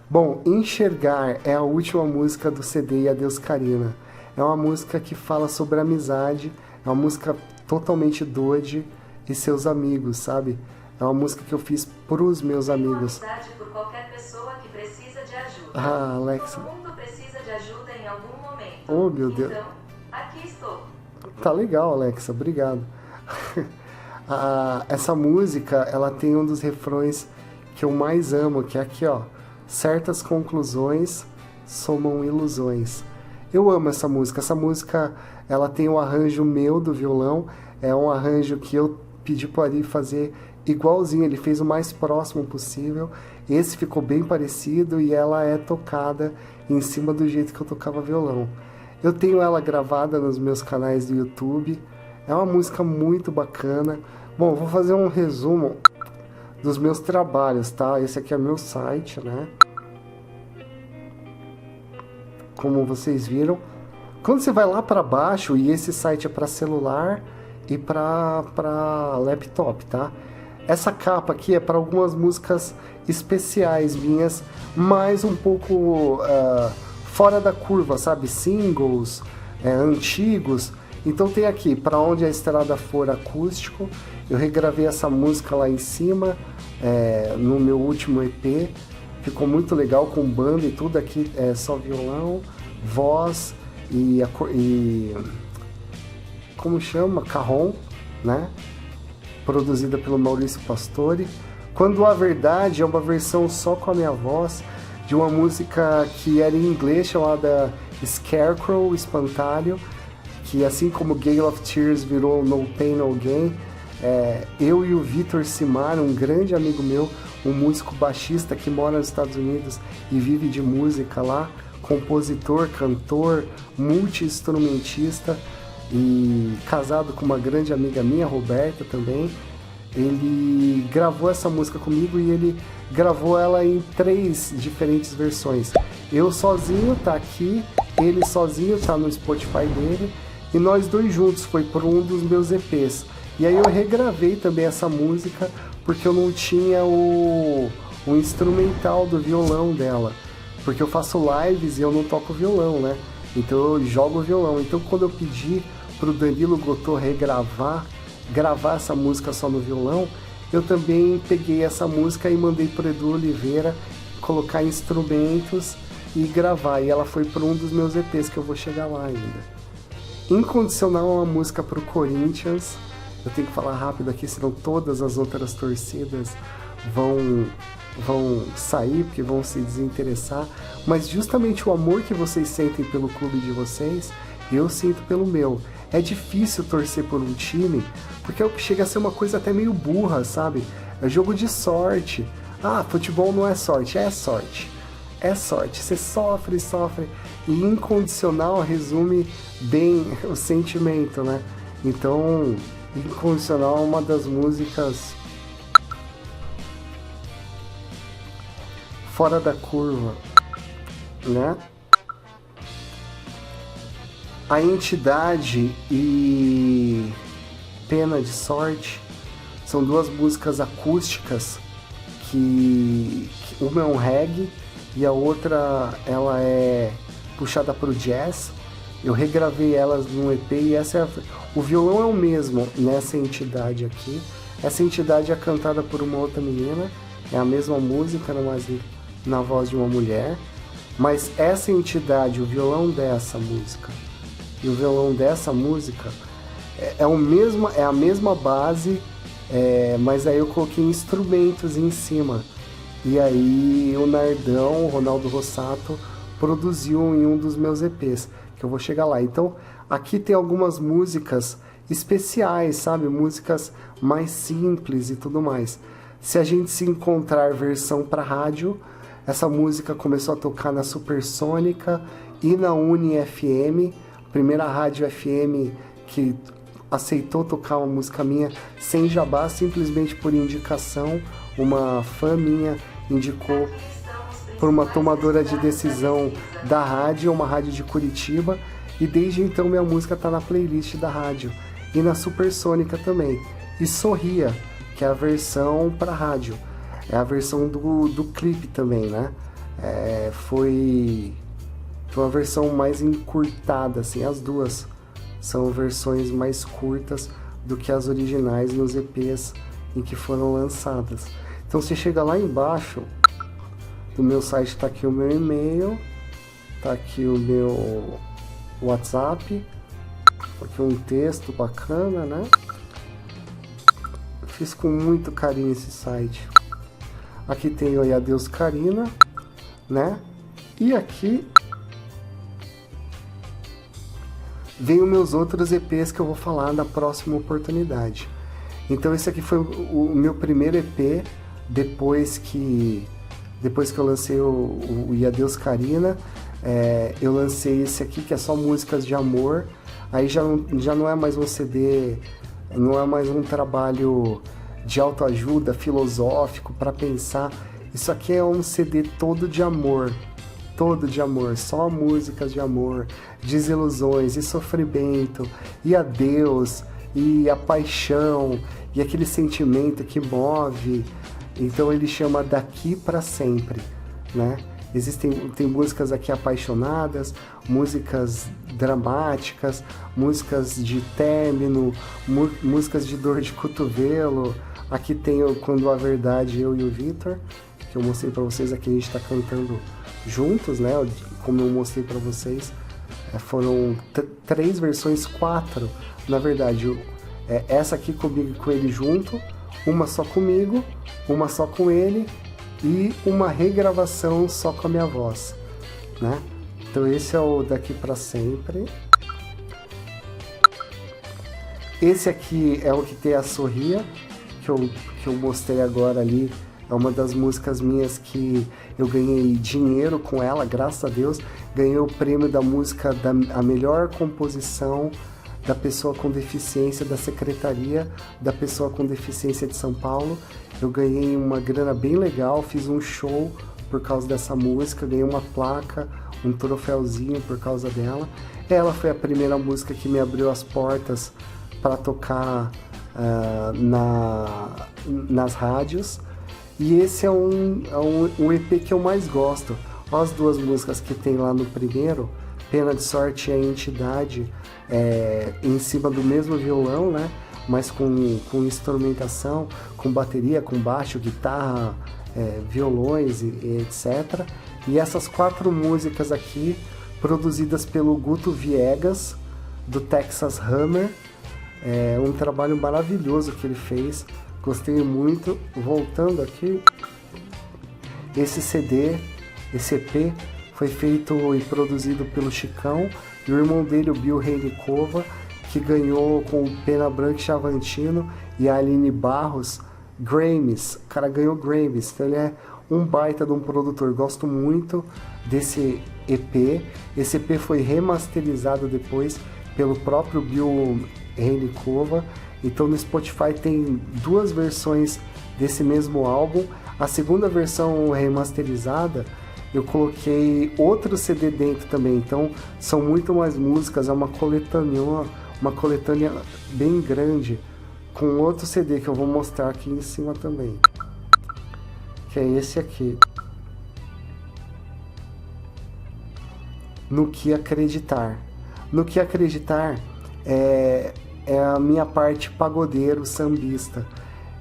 Bom, Enxergar é a última música do CD Adeus Karina. É uma música que fala sobre amizade, é uma música totalmente doide e seus amigos, sabe? É uma música que eu fiz pros meus amigos. Por qualquer pessoa que precisa de ajuda. Ah, Alexa. Todo mundo precisa de ajuda em algum momento. Oh, meu Deus. Então, aqui estou. Tá legal, Alexa, obrigado. Essa música, ela tem um dos refrões que eu mais amo, que é aqui, ó. Certas conclusões somam ilusões. Eu amo essa música. Essa música, ela tem um arranjo meu do violão. É um arranjo que eu pedi para ele fazer igualzinho. Ele fez o mais próximo possível. Esse ficou bem parecido e ela é tocada em cima do jeito que eu tocava violão. Eu tenho ela gravada nos meus canais do YouTube. É uma música muito bacana. Bom, vou fazer um resumo dos meus trabalhos, tá? Esse aqui é meu site, né? Como vocês viram. Quando você vai lá para baixo, e esse site é para celular e para laptop, tá? Essa capa aqui é para algumas músicas especiais minhas, mais um pouco fora da curva, sabe? Singles antigos. Então tem aqui, Pra Onde a Estrada For acústico. Eu regravei essa música lá em cima, no meu último EP. Ficou muito legal com banda e tudo. Aqui é só violão, voz e como chama? Carrom, né? Produzida pelo Maurício Pastore. Quando a Verdade é uma versão só com a minha voz de uma música que era em inglês chamada Scarecrow, Espantalho, que assim como Gale of Tears virou No Pain No Gain, eu e o Vitor Simar, um grande amigo meu, um músico baixista que mora nos Estados Unidos e vive de música lá, compositor, cantor, multi-instrumentista e casado com uma grande amiga minha, Roberta também. Ele gravou essa música comigo e ele gravou ela em 3 diferentes versões. Eu sozinho tá aqui, ele sozinho tá no Spotify dele, e nós dois juntos, foi por um dos meus EPs. E aí eu regravei também essa música, porque eu não tinha o instrumental do violão dela. Porque eu faço lives e eu não toco violão, né? Então eu jogo violão. Então quando eu pedi pro Danilo Gotô gravar essa música só no violão, eu também peguei essa música e mandei pro Edu Oliveira colocar instrumentos e gravar. E ela foi para um dos meus EPs, que eu vou chegar lá ainda. Incondicional é uma música pro Corinthians. Eu tenho que falar rápido aqui, senão todas as outras torcidas vão sair, porque vão se desinteressar. Mas justamente o amor que vocês sentem pelo clube de vocês, eu sinto pelo meu. É difícil torcer por um time, porque chega a ser uma coisa até meio burra, sabe? É jogo de sorte. Ah, futebol não é sorte, é sorte. É sorte, você sofre. E incondicional resume bem o sentimento, né? Então, Incondicional é uma das músicas fora da curva, né? A Entidade e Pena de Sorte são 2 músicas acústicas que uma é um reggae e a outra ela é puxada pro jazz. Eu regravei elas num EP e o violão é o mesmo nessa Entidade aqui. Essa Entidade é cantada por uma outra menina, é a mesma música, mas na voz de uma mulher. Mas essa Entidade, o violão dessa música e o violão dessa música é a mesma base, mas aí eu coloquei instrumentos em cima. E aí o Nardão, o Ronaldo Rossato, produziu em um dos meus EPs, que eu vou chegar lá. Então, aqui tem algumas músicas especiais, sabe? Músicas mais simples e tudo mais. Se a gente se encontrar versão para rádio, essa música começou a tocar na Supersônica e na Uni FM, primeira rádio FM que aceitou tocar uma música minha sem jabá, simplesmente por indicação. Uma fã minha indicou por uma tomadora de decisão da rádio, uma rádio de Curitiba, e desde então minha música está na playlist da rádio e na Supersônica também. E Sorria, que é a versão para rádio, é a versão do clipe também, né? Foi uma versão mais encurtada, assim, as duas são versões mais curtas do que as originais nos EPs em que foram lançadas. Então você chega lá embaixo do meu site, tá aqui o meu e-mail, tá aqui o meu WhatsApp, aqui um texto bacana, né? Fiz com muito carinho esse site. Aqui tem o Adeus Karina, né? E aqui vem os meus outros EPs que eu vou falar na próxima oportunidade. Então esse aqui foi o meu primeiro EP depois que eu lancei o Adeus Karina. Eu lancei esse aqui que é só músicas de amor. Aí já não é mais um CD, não é mais um trabalho de autoajuda filosófico para pensar. Isso aqui é um CD todo de amor, só músicas de amor, desilusões e sofrimento e adeus e a paixão e aquele sentimento que move. Então ele chama Daqui para Sempre, né? Tem músicas aqui apaixonadas, músicas dramáticas, músicas de término, músicas de dor de cotovelo. Aqui tem o Quando a Verdade, eu e o Vitor, que eu mostrei para vocês. Aqui a gente está cantando juntos, né? Como eu mostrei para vocês, foram 3 versões, 4, na verdade. Essa aqui comigo e com ele junto, uma só comigo, uma só com ele e uma regravação só com a minha voz, né? Então esse é o Daqui Pra Sempre. Esse aqui é o que tem a Sorria, que eu mostrei agora ali. É uma das músicas minhas que eu ganhei dinheiro com ela, graças a Deus. Ganhei o prêmio da música a melhor composição da pessoa com deficiência da Secretaria da Pessoa com Deficiência de São Paulo. Eu ganhei uma grana bem legal, fiz um show por causa dessa música, ganhei uma placa, um troféuzinho por causa dela. Ela foi a primeira música que me abriu as portas para tocar nas rádios. E esse é um EP que eu mais gosto. Olha as duas músicas que tem lá no primeiro, Pena de Sorte e A Entidade, em cima do mesmo violão, né? Mas com instrumentação, com bateria, com baixo, guitarra, violões e etc. E essas 4 músicas aqui, produzidas pelo Guto Viegas, do Texas Hammer. É um trabalho maravilhoso que ele fez. Gostei muito. Voltando aqui, esse CD, esse EP, foi feito e produzido pelo Chicão e o irmão dele, o Bill Reinicova, que ganhou com o Pena Branca Chavantino e a Aline Barros Grammys. O cara ganhou Grammys, então ele é um baita de um produtor. Gosto muito desse EP. Esse EP foi remasterizado depois pelo próprio Bill Reinicova. Então no Spotify tem 2 versões desse mesmo álbum. A segunda versão remasterizada, eu coloquei outro CD dentro também. Então são muito mais músicas, é uma coletânea bem grande, com outro CD que eu vou mostrar aqui em cima também, que é esse aqui. No Que Acreditar. No Que Acreditar é a minha parte pagodeiro, sambista.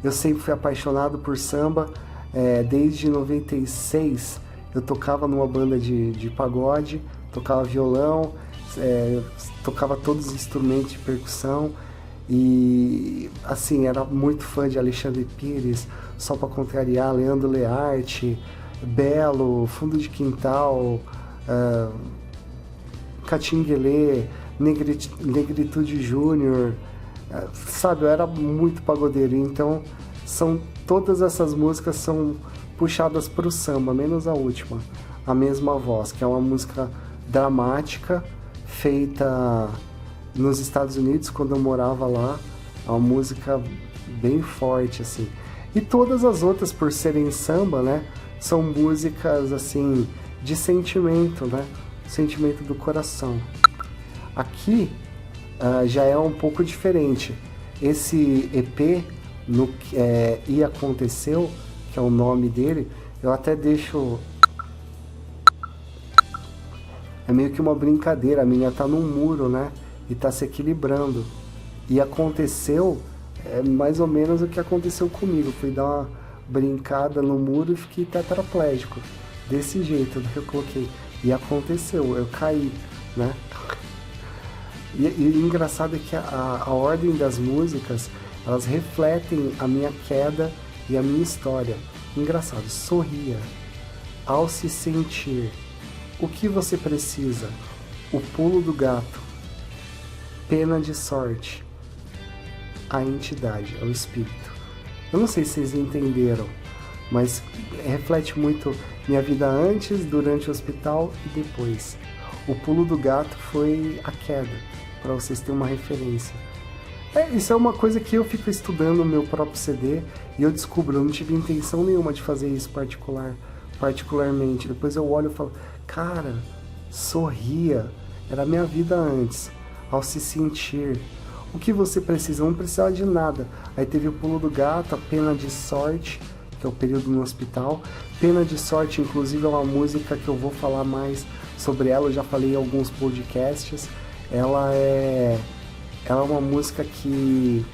Eu sempre fui apaixonado por samba. Desde 96 eu tocava numa banda de pagode, tocava violão, tocava todos os instrumentos de percussão e assim, era muito fã de Alexandre Pires, Só Pra Contrariar, Leandro Learte, Belo, Fundo de Quintal, Catinguelê, Negritude Júnior, sabe, eu era muito pagodeiro. Então todas essas músicas são puxadas para o samba, menos a última, A Mesma Voz, que é uma música dramática, feita nos Estados Unidos, quando eu morava lá. É uma música bem forte, assim. E todas as outras, por serem samba, né, são músicas, assim, de sentimento, né, sentimento do coração. Aqui já é um pouco diferente. Esse EP, E Aconteceu, que é o nome dele, eu até deixo... É meio que uma brincadeira, a menina tá num muro, né, e tá se equilibrando. E aconteceu, mais ou menos o que aconteceu comigo. Fui dar uma brincada no muro e fiquei tetraplégico. Desse jeito que eu coloquei. E aconteceu, eu caí, né? E o engraçado é que a ordem das músicas, elas refletem a minha queda e a minha história. Engraçado, Sorria, Ao Se Sentir, O Que Você Precisa, O Pulo do Gato, Pena de Sorte, A Entidade, é o Espírito. Eu não sei se vocês entenderam, mas reflete muito minha vida antes, durante o hospital e depois. O Pulo do Gato foi a queda, para vocês terem uma referência. Isso é uma coisa que eu fico estudando no meu próprio CD e eu descubro, eu não tive intenção nenhuma de fazer isso particularmente. Depois eu olho e falo, cara, Sorria, era a minha vida antes. Ao Se Sentir, O Que Você Precisa, não precisava de nada. Aí teve o Pulo do Gato, a Pena de Sorte, que é o período no hospital. Pena de Sorte, inclusive, é uma música que eu vou falar mais sobre ela, eu já falei em alguns podcasts. Ela é uma música que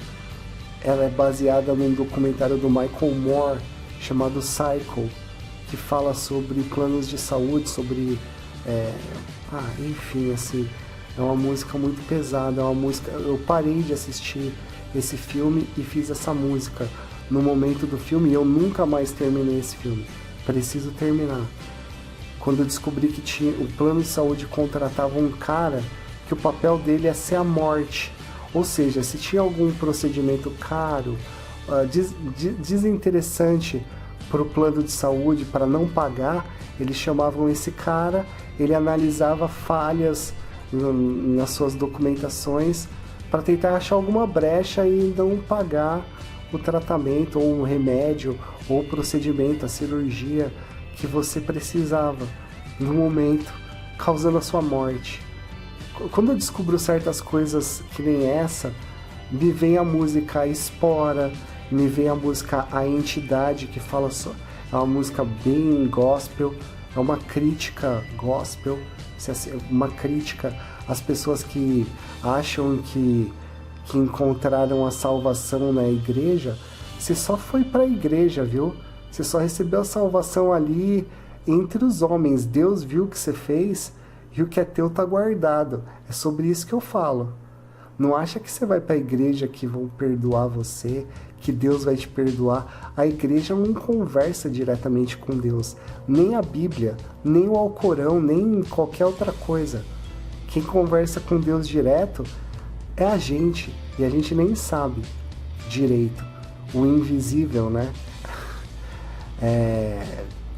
ela é baseada num documentário do Michael Moore chamado Cycle, que fala sobre planos de saúde, sobre enfim, assim, é uma música muito pesada, é uma música, eu parei de assistir esse filme e fiz essa música no momento do filme, e eu nunca mais terminei esse filme. Preciso terminar. Quando eu descobri que o plano de saúde contratava um cara que o papel dele é ser a morte. Ou seja, se tinha algum procedimento caro, desinteressante para o plano de saúde, para não pagar, eles chamavam esse cara, ele analisava falhas nas suas documentações para tentar achar alguma brecha e não pagar o tratamento, ou um remédio, ou o procedimento, a cirurgia que você precisava no momento, causando a sua morte. Quando eu descubro certas coisas que nem essa, me vem a música Espora, me vem a música A Entidade, que fala só, é uma música bem gospel, é uma crítica gospel, uma crítica às pessoas que acham que encontraram a salvação na igreja. Você só foi para a igreja, viu? Você só recebeu a salvação ali entre os homens. Deus viu o que você fez e o que é teu tá guardado. É sobre isso que eu falo. Não acha que você vai para a igreja que vão perdoar você, que Deus vai te perdoar. A igreja não conversa diretamente com Deus. Nem a Bíblia, nem o Alcorão, nem qualquer outra coisa. Quem conversa com Deus direto é a gente. E a gente nem sabe direito. O invisível, né?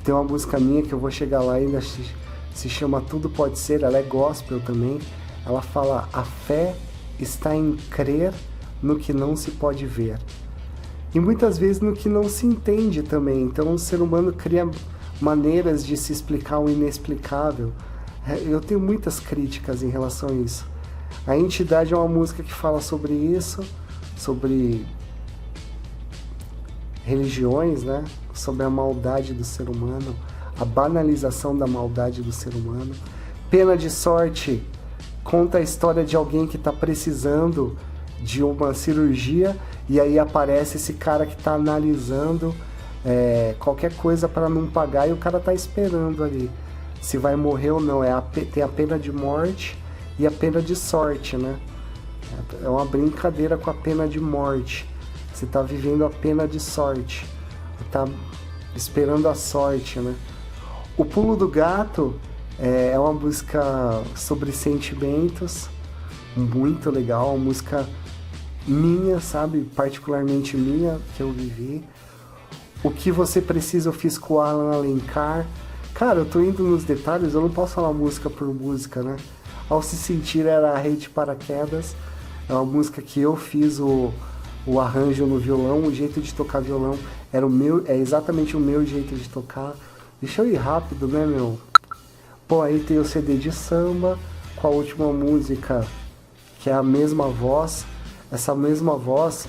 Tem uma música minha que eu vou chegar lá ainda, se chama Tudo Pode Ser, ela é gospel também. Ela fala: a fé está em crer no que não se pode ver. E muitas vezes no que não se entende também. Então o ser humano cria maneiras de se explicar o inexplicável. Eu tenho muitas críticas em relação a isso. A Entidade é uma música que fala sobre isso, sobre religiões, né? Sobre a maldade do ser humano, a banalização da maldade do ser humano. Pena de Sorte conta a história de alguém que está precisando de uma cirurgia e aí aparece esse cara que está analisando qualquer coisa para não pagar e o cara está esperando ali se vai morrer ou não. Tem a pena de morte e a pena de sorte, né? É uma brincadeira com a pena de morte. Você está vivendo a pena de sorte, está esperando a sorte, né? O Pulo do Gato é uma música sobre sentimentos, muito legal, uma música minha, sabe? Particularmente minha, que eu vivi. O Que Você Precisa eu fiz com o Alan Alencar. Cara, eu tô indo nos detalhes, eu não posso falar música por música, né? Ao Se Sentir era a Rei de Paraquedas, é uma música que eu fiz o arranjo no violão, o jeito de tocar violão é exatamente o meu jeito de tocar. Deixa eu ir rápido, né, meu? Pô, aí tem o CD de samba, com a última música, que é a mesma voz. Essa mesma voz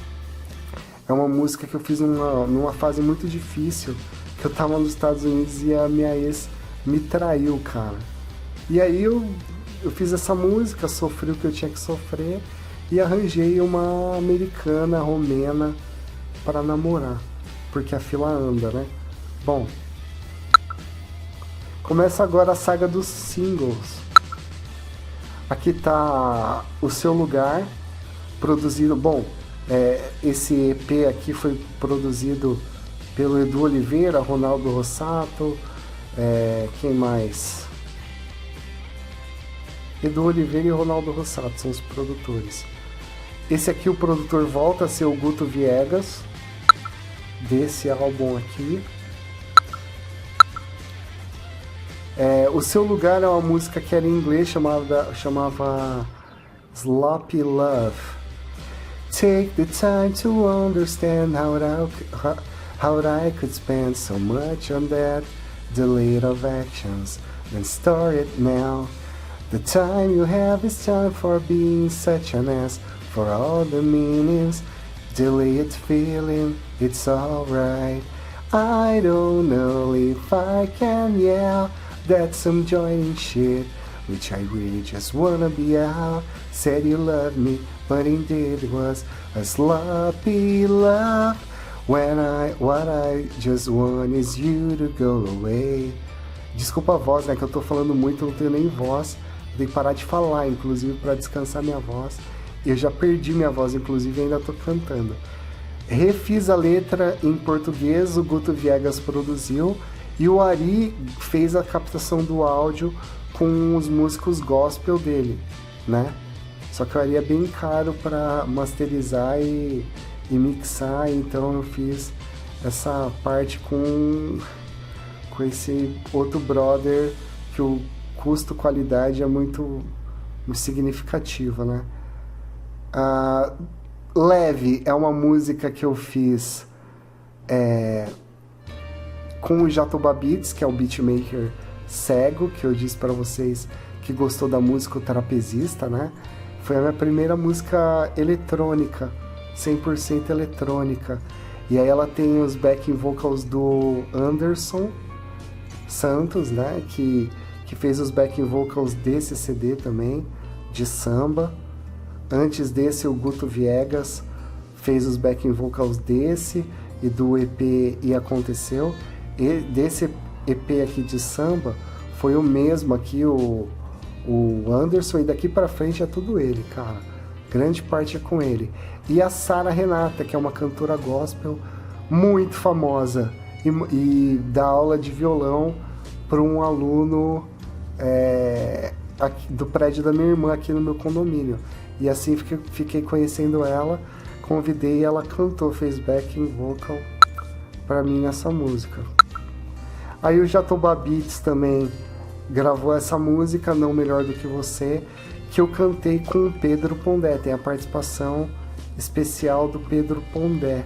é uma música que eu fiz numa fase muito difícil, que eu tava nos Estados Unidos e a minha ex me traiu, cara. E aí eu fiz essa música, sofri o que eu tinha que sofrer e arranjei uma americana, romena, para namorar, porque a fila anda, né? Bom, começa agora a saga dos singles. Aqui tá O Seu Lugar, produzido... Bom, esse EP aqui foi produzido pelo Edu Oliveira, Ronaldo Rossato, quem mais? Edu Oliveira e Ronaldo Rossato são os produtores. Esse aqui, o produtor volta a ser o Guto Viegas, desse álbum aqui. O Seu Lugar é uma música que era em inglês, chamava Sloppy Love. Take the time to understand how I could spend so much on that delay of actions and start it now. The time you have is time for being such an ass, for all the meanings, delay it feeling, it's alright. I don't know if I can yell, that's some joining shit, which I really just wanna be out. Said you loved me, but indeed it was a sloppy love. What I just want is you to go away. Desculpa a voz, né, que eu tô falando muito, não tenho nem voz. Tem que parar de falar, inclusive, para descansar minha voz. Eu já perdi minha voz, inclusive, e ainda tô cantando. Refiz a letra em português, o Guto Viegas produziu e o Ari fez a captação do áudio com os músicos gospel dele, né? Só que o Ari é bem caro para masterizar e mixar, então eu fiz essa parte com esse outro brother que o custo-qualidade é muito significativo, né? Leve é uma música que eu fiz com o Jatobá Beats, que é o beatmaker cego, que eu disse para vocês que gostou da música, o trapezista, né? Foi a minha primeira música eletrônica, 100% eletrônica. E aí ela tem os backing vocals do Anderson Santos, né? Que fez os backing vocals desse CD também, de samba. Antes desse, o Guto Viegas fez os backing vocals desse e do EP E Aconteceu. E desse EP aqui de samba, foi o mesmo aqui, o Anderson, e daqui pra frente é tudo ele, cara. Grande parte é com ele. E a Sara Renata, que é uma cantora gospel muito famosa e dá aula de violão para um aluno aqui, do prédio da minha irmã aqui no meu condomínio. E assim fiquei conhecendo ela, convidei e ela cantou, fez backing vocal para mim nessa música. Aí o Jatobá Beats também gravou essa música, Não Melhor Do Que Você, que eu cantei com o Pedro Pondé. Tem a participação especial do Pedro Pondé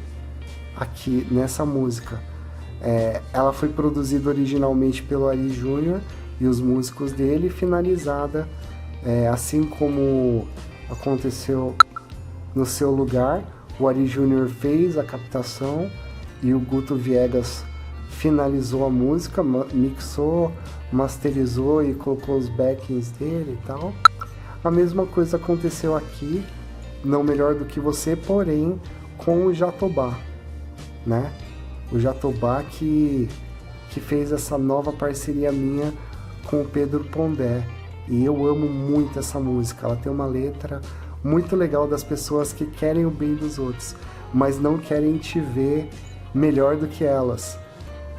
aqui nessa música. Ela foi produzida originalmente pelo Ari Júnior e os músicos dele, finalizada assim como aconteceu no Seu Lugar. O Ari Júnior fez a captação e o Guto Viegas finalizou a música, mixou, masterizou e colocou os backings dele e tal. A mesma coisa aconteceu aqui, Não Melhor Do Que Você, porém com o Jatobá, né? O Jatobá que fez essa nova parceria minha com o Pedro Pondé. E eu amo muito essa música. Ela tem uma letra muito legal das pessoas que querem o bem dos outros, mas não querem te ver melhor do que elas.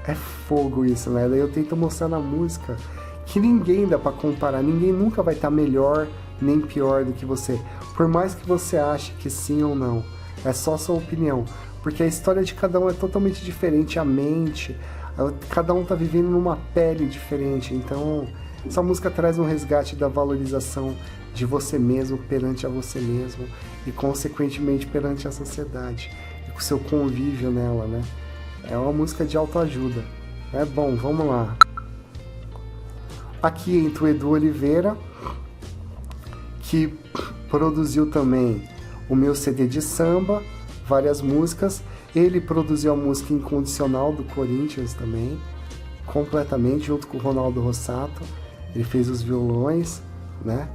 É fogo isso, né? Daí eu tento mostrar na música que ninguém dá pra comparar. Ninguém nunca vai estar melhor nem pior do que você. Por mais que você ache que sim ou não. É só sua opinião. Porque a história de cada um é totalmente diferente. A mente, cada um tá vivendo numa pele diferente. Então, essa música traz um resgate da valorização de você mesmo perante a você mesmo e, consequentemente, perante a sociedade e com o seu convívio nela, né? É uma música de autoajuda. Bom, vamos lá. Aqui entra o Edu Oliveira, que produziu também o meu CD de samba, várias músicas. Ele produziu a música Incondicional do Corinthians também, completamente, junto com o Ronaldo Rossato. Ele fez os violões, né?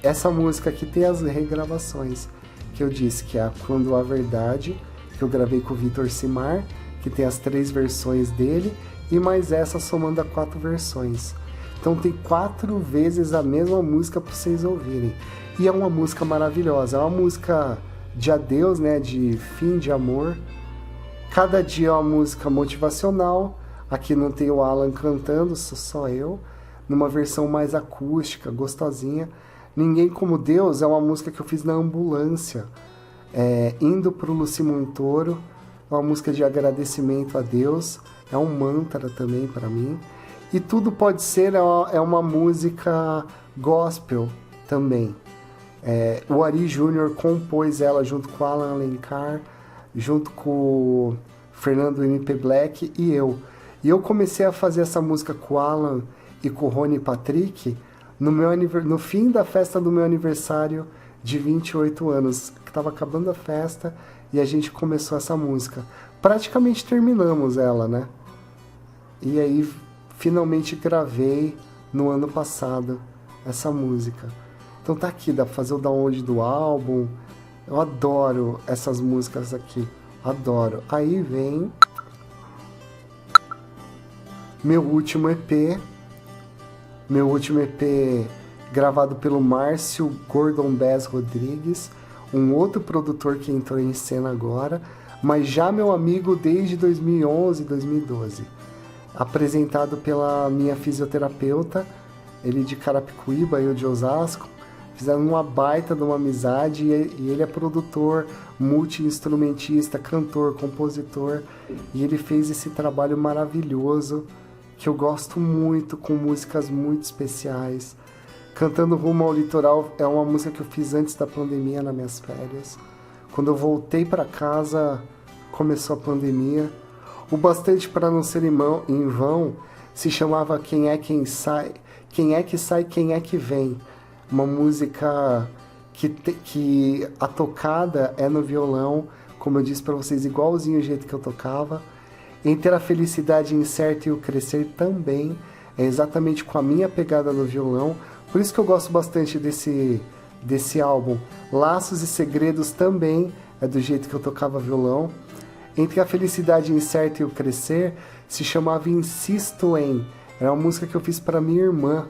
Essa música aqui tem as regravações que eu disse, que é a Quando a Verdade, que eu gravei com o Vitor Simar, que tem as 3 versões dele, e mais essa somando a 4 versões. Então tem 4 vezes a mesma música para vocês ouvirem. E é uma música maravilhosa, é uma música de adeus, né? De fim de amor. Cada dia é uma música motivacional. Aqui não tem o Alan cantando, só eu, numa versão mais acústica, gostosinha. Ninguém Como Deus é uma música que eu fiz na ambulância, indo pro Luci Montoro. É uma música de agradecimento a Deus, é um mantra também para mim. E Tudo Pode Ser é uma música gospel também. O Ari Júnior compôs ela junto com o Alan Alencar, junto com o Fernando MP Black e eu. E eu comecei a fazer essa música com o Alan e com o Rony Patrick no fim da festa do meu aniversário de 28 anos, que estava acabando a festa e a gente começou essa música. Praticamente terminamos ela, né? E aí finalmente gravei no ano passado essa música. Então tá aqui, dá pra fazer o download do álbum. Eu adoro essas músicas aqui, adoro. Aí vem meu último EP gravado pelo Márcio Gordon Bass Rodrigues, um outro produtor que entrou em cena agora, mas já meu amigo desde 2011, 2012. Apresentado pela minha fisioterapeuta, ele de Carapicuíba, eu de Osasco. Fizeram uma baita de uma amizade e ele é produtor, multi-instrumentista, cantor, compositor. E ele fez esse trabalho maravilhoso que eu gosto muito, com músicas muito especiais. Cantando Rumo ao Litoral é uma música que eu fiz antes da pandemia, nas minhas férias. Quando eu voltei para casa, começou a pandemia. O Bastante para Não Ser em Vão se chamava Quem é que sai, quem é que vem. Uma música que a tocada é no violão, como eu disse para vocês, igualzinho o jeito que eu tocava. Entre a Felicidade Incerta e o Crescer também é exatamente com a minha pegada no violão. Por isso que eu gosto bastante desse álbum. Laços e Segredos também é do jeito que eu tocava violão. Entre a Felicidade Incerta e o Crescer se chamava Insisto Em. Era uma música que eu fiz para minha irmã.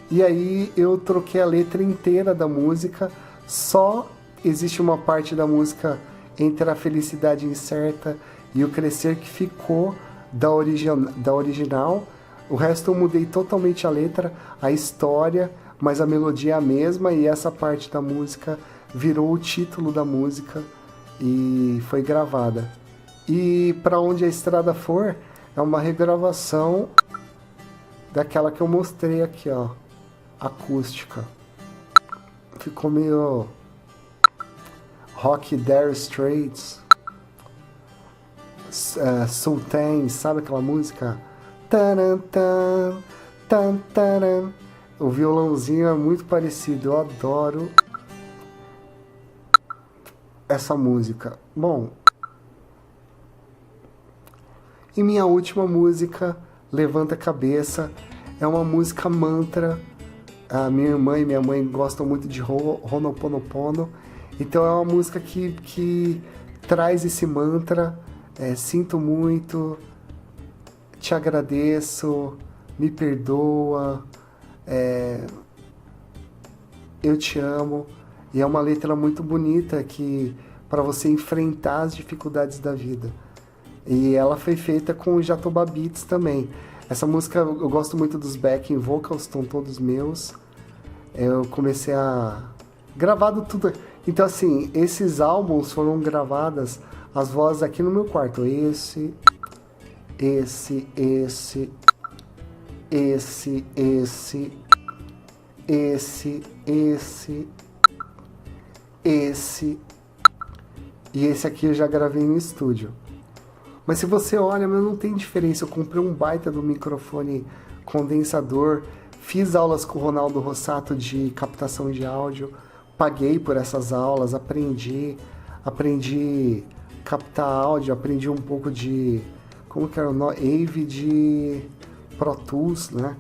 E aí eu troquei a letra inteira da música. Só existe uma parte da música Entre a Felicidade Incerta e o Crescer que ficou da original. O resto eu mudei totalmente a letra, a história, mas a melodia é a mesma. E essa parte da música virou o título da música e foi gravada. E Pra Onde a Estrada For é uma regravação daquela que eu mostrei aqui, ó, acústica. Ficou meio Rock Dire Straits, Sultan, sabe aquela música? Taran, tan, tan, taran. O violãozinho é muito parecido, eu adoro essa música. Bom, e minha última música, Levanta a Cabeça, é uma música mantra. A minha irmã e minha mãe gostam muito de Ho'oponopono, então é uma música que traz esse mantra. Sinto muito, te agradeço, me perdoa, eu te amo. E é uma letra muito bonita que para você enfrentar as dificuldades da vida. E ela foi feita com o Jatobá Beats também. Essa música eu gosto muito dos backing vocals, estão todos meus. Eu comecei a gravado tudo. Então assim, esses álbuns foram gravadas as vozes aqui no meu quarto. Esse, e esse aqui eu já gravei no estúdio. Mas se você olha, não tem diferença. Eu comprei um baita do microfone condensador, fiz aulas com o Ronaldo Rossato de captação de áudio, paguei por essas aulas, aprendi a captar áudio, aprendi um pouco de, como que era o nome? AVE de Pro Tools, né?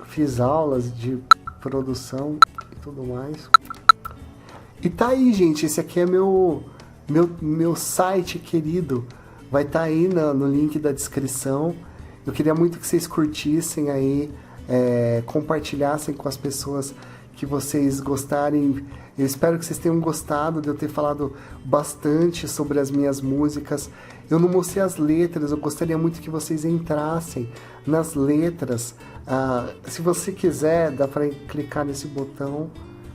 Fiz aulas de produção e tudo mais. E tá aí, gente, esse aqui é meu site querido. Vai estar aí no link da descrição. Eu queria muito que vocês curtissem aí, compartilhassem com as pessoas que vocês gostarem. Eu espero que vocês tenham gostado de eu ter falado bastante sobre as minhas músicas. Eu não mostrei as letras, eu gostaria muito que vocês entrassem nas letras. Se você quiser, dá para clicar nesse botão.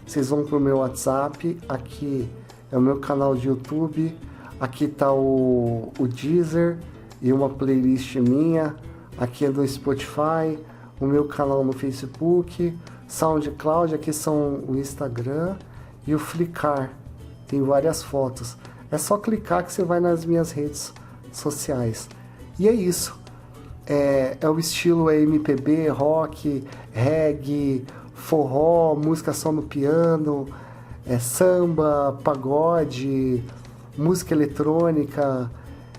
Vocês vão para o meu WhatsApp, aqui é o meu canal de YouTube. Aqui tá o Deezer e uma playlist minha. Aqui é do Spotify, o meu canal no Facebook, SoundCloud, aqui são o Instagram e o Flickr. Tem várias fotos. É só clicar que você vai nas minhas redes sociais. E é isso. É o estilo MPB, rock, reggae, forró, música só no piano, samba, pagode, música eletrônica.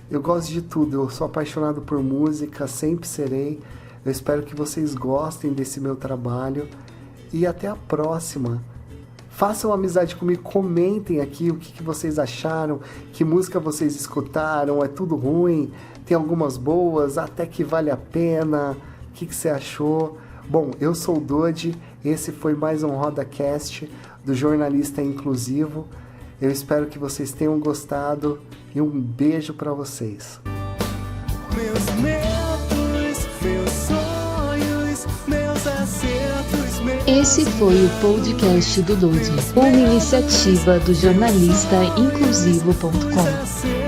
Eu gosto de tudo, eu sou apaixonado por música, sempre serei. Eu espero que vocês gostem desse meu trabalho e até a próxima. Façam amizade comigo, comentem aqui o que vocês acharam, que música vocês escutaram, é tudo ruim, tem algumas boas, até que vale a pena, o que você achou? Bom, eu sou o Dodi, esse foi mais um RodaCast do Jornalista Inclusivo. Eu espero que vocês tenham gostado e um beijo para vocês. Meus medos, meus sonhos, meus acertos, Esse foi o podcast do Dodi, uma iniciativa do jornalistainclusivo.com.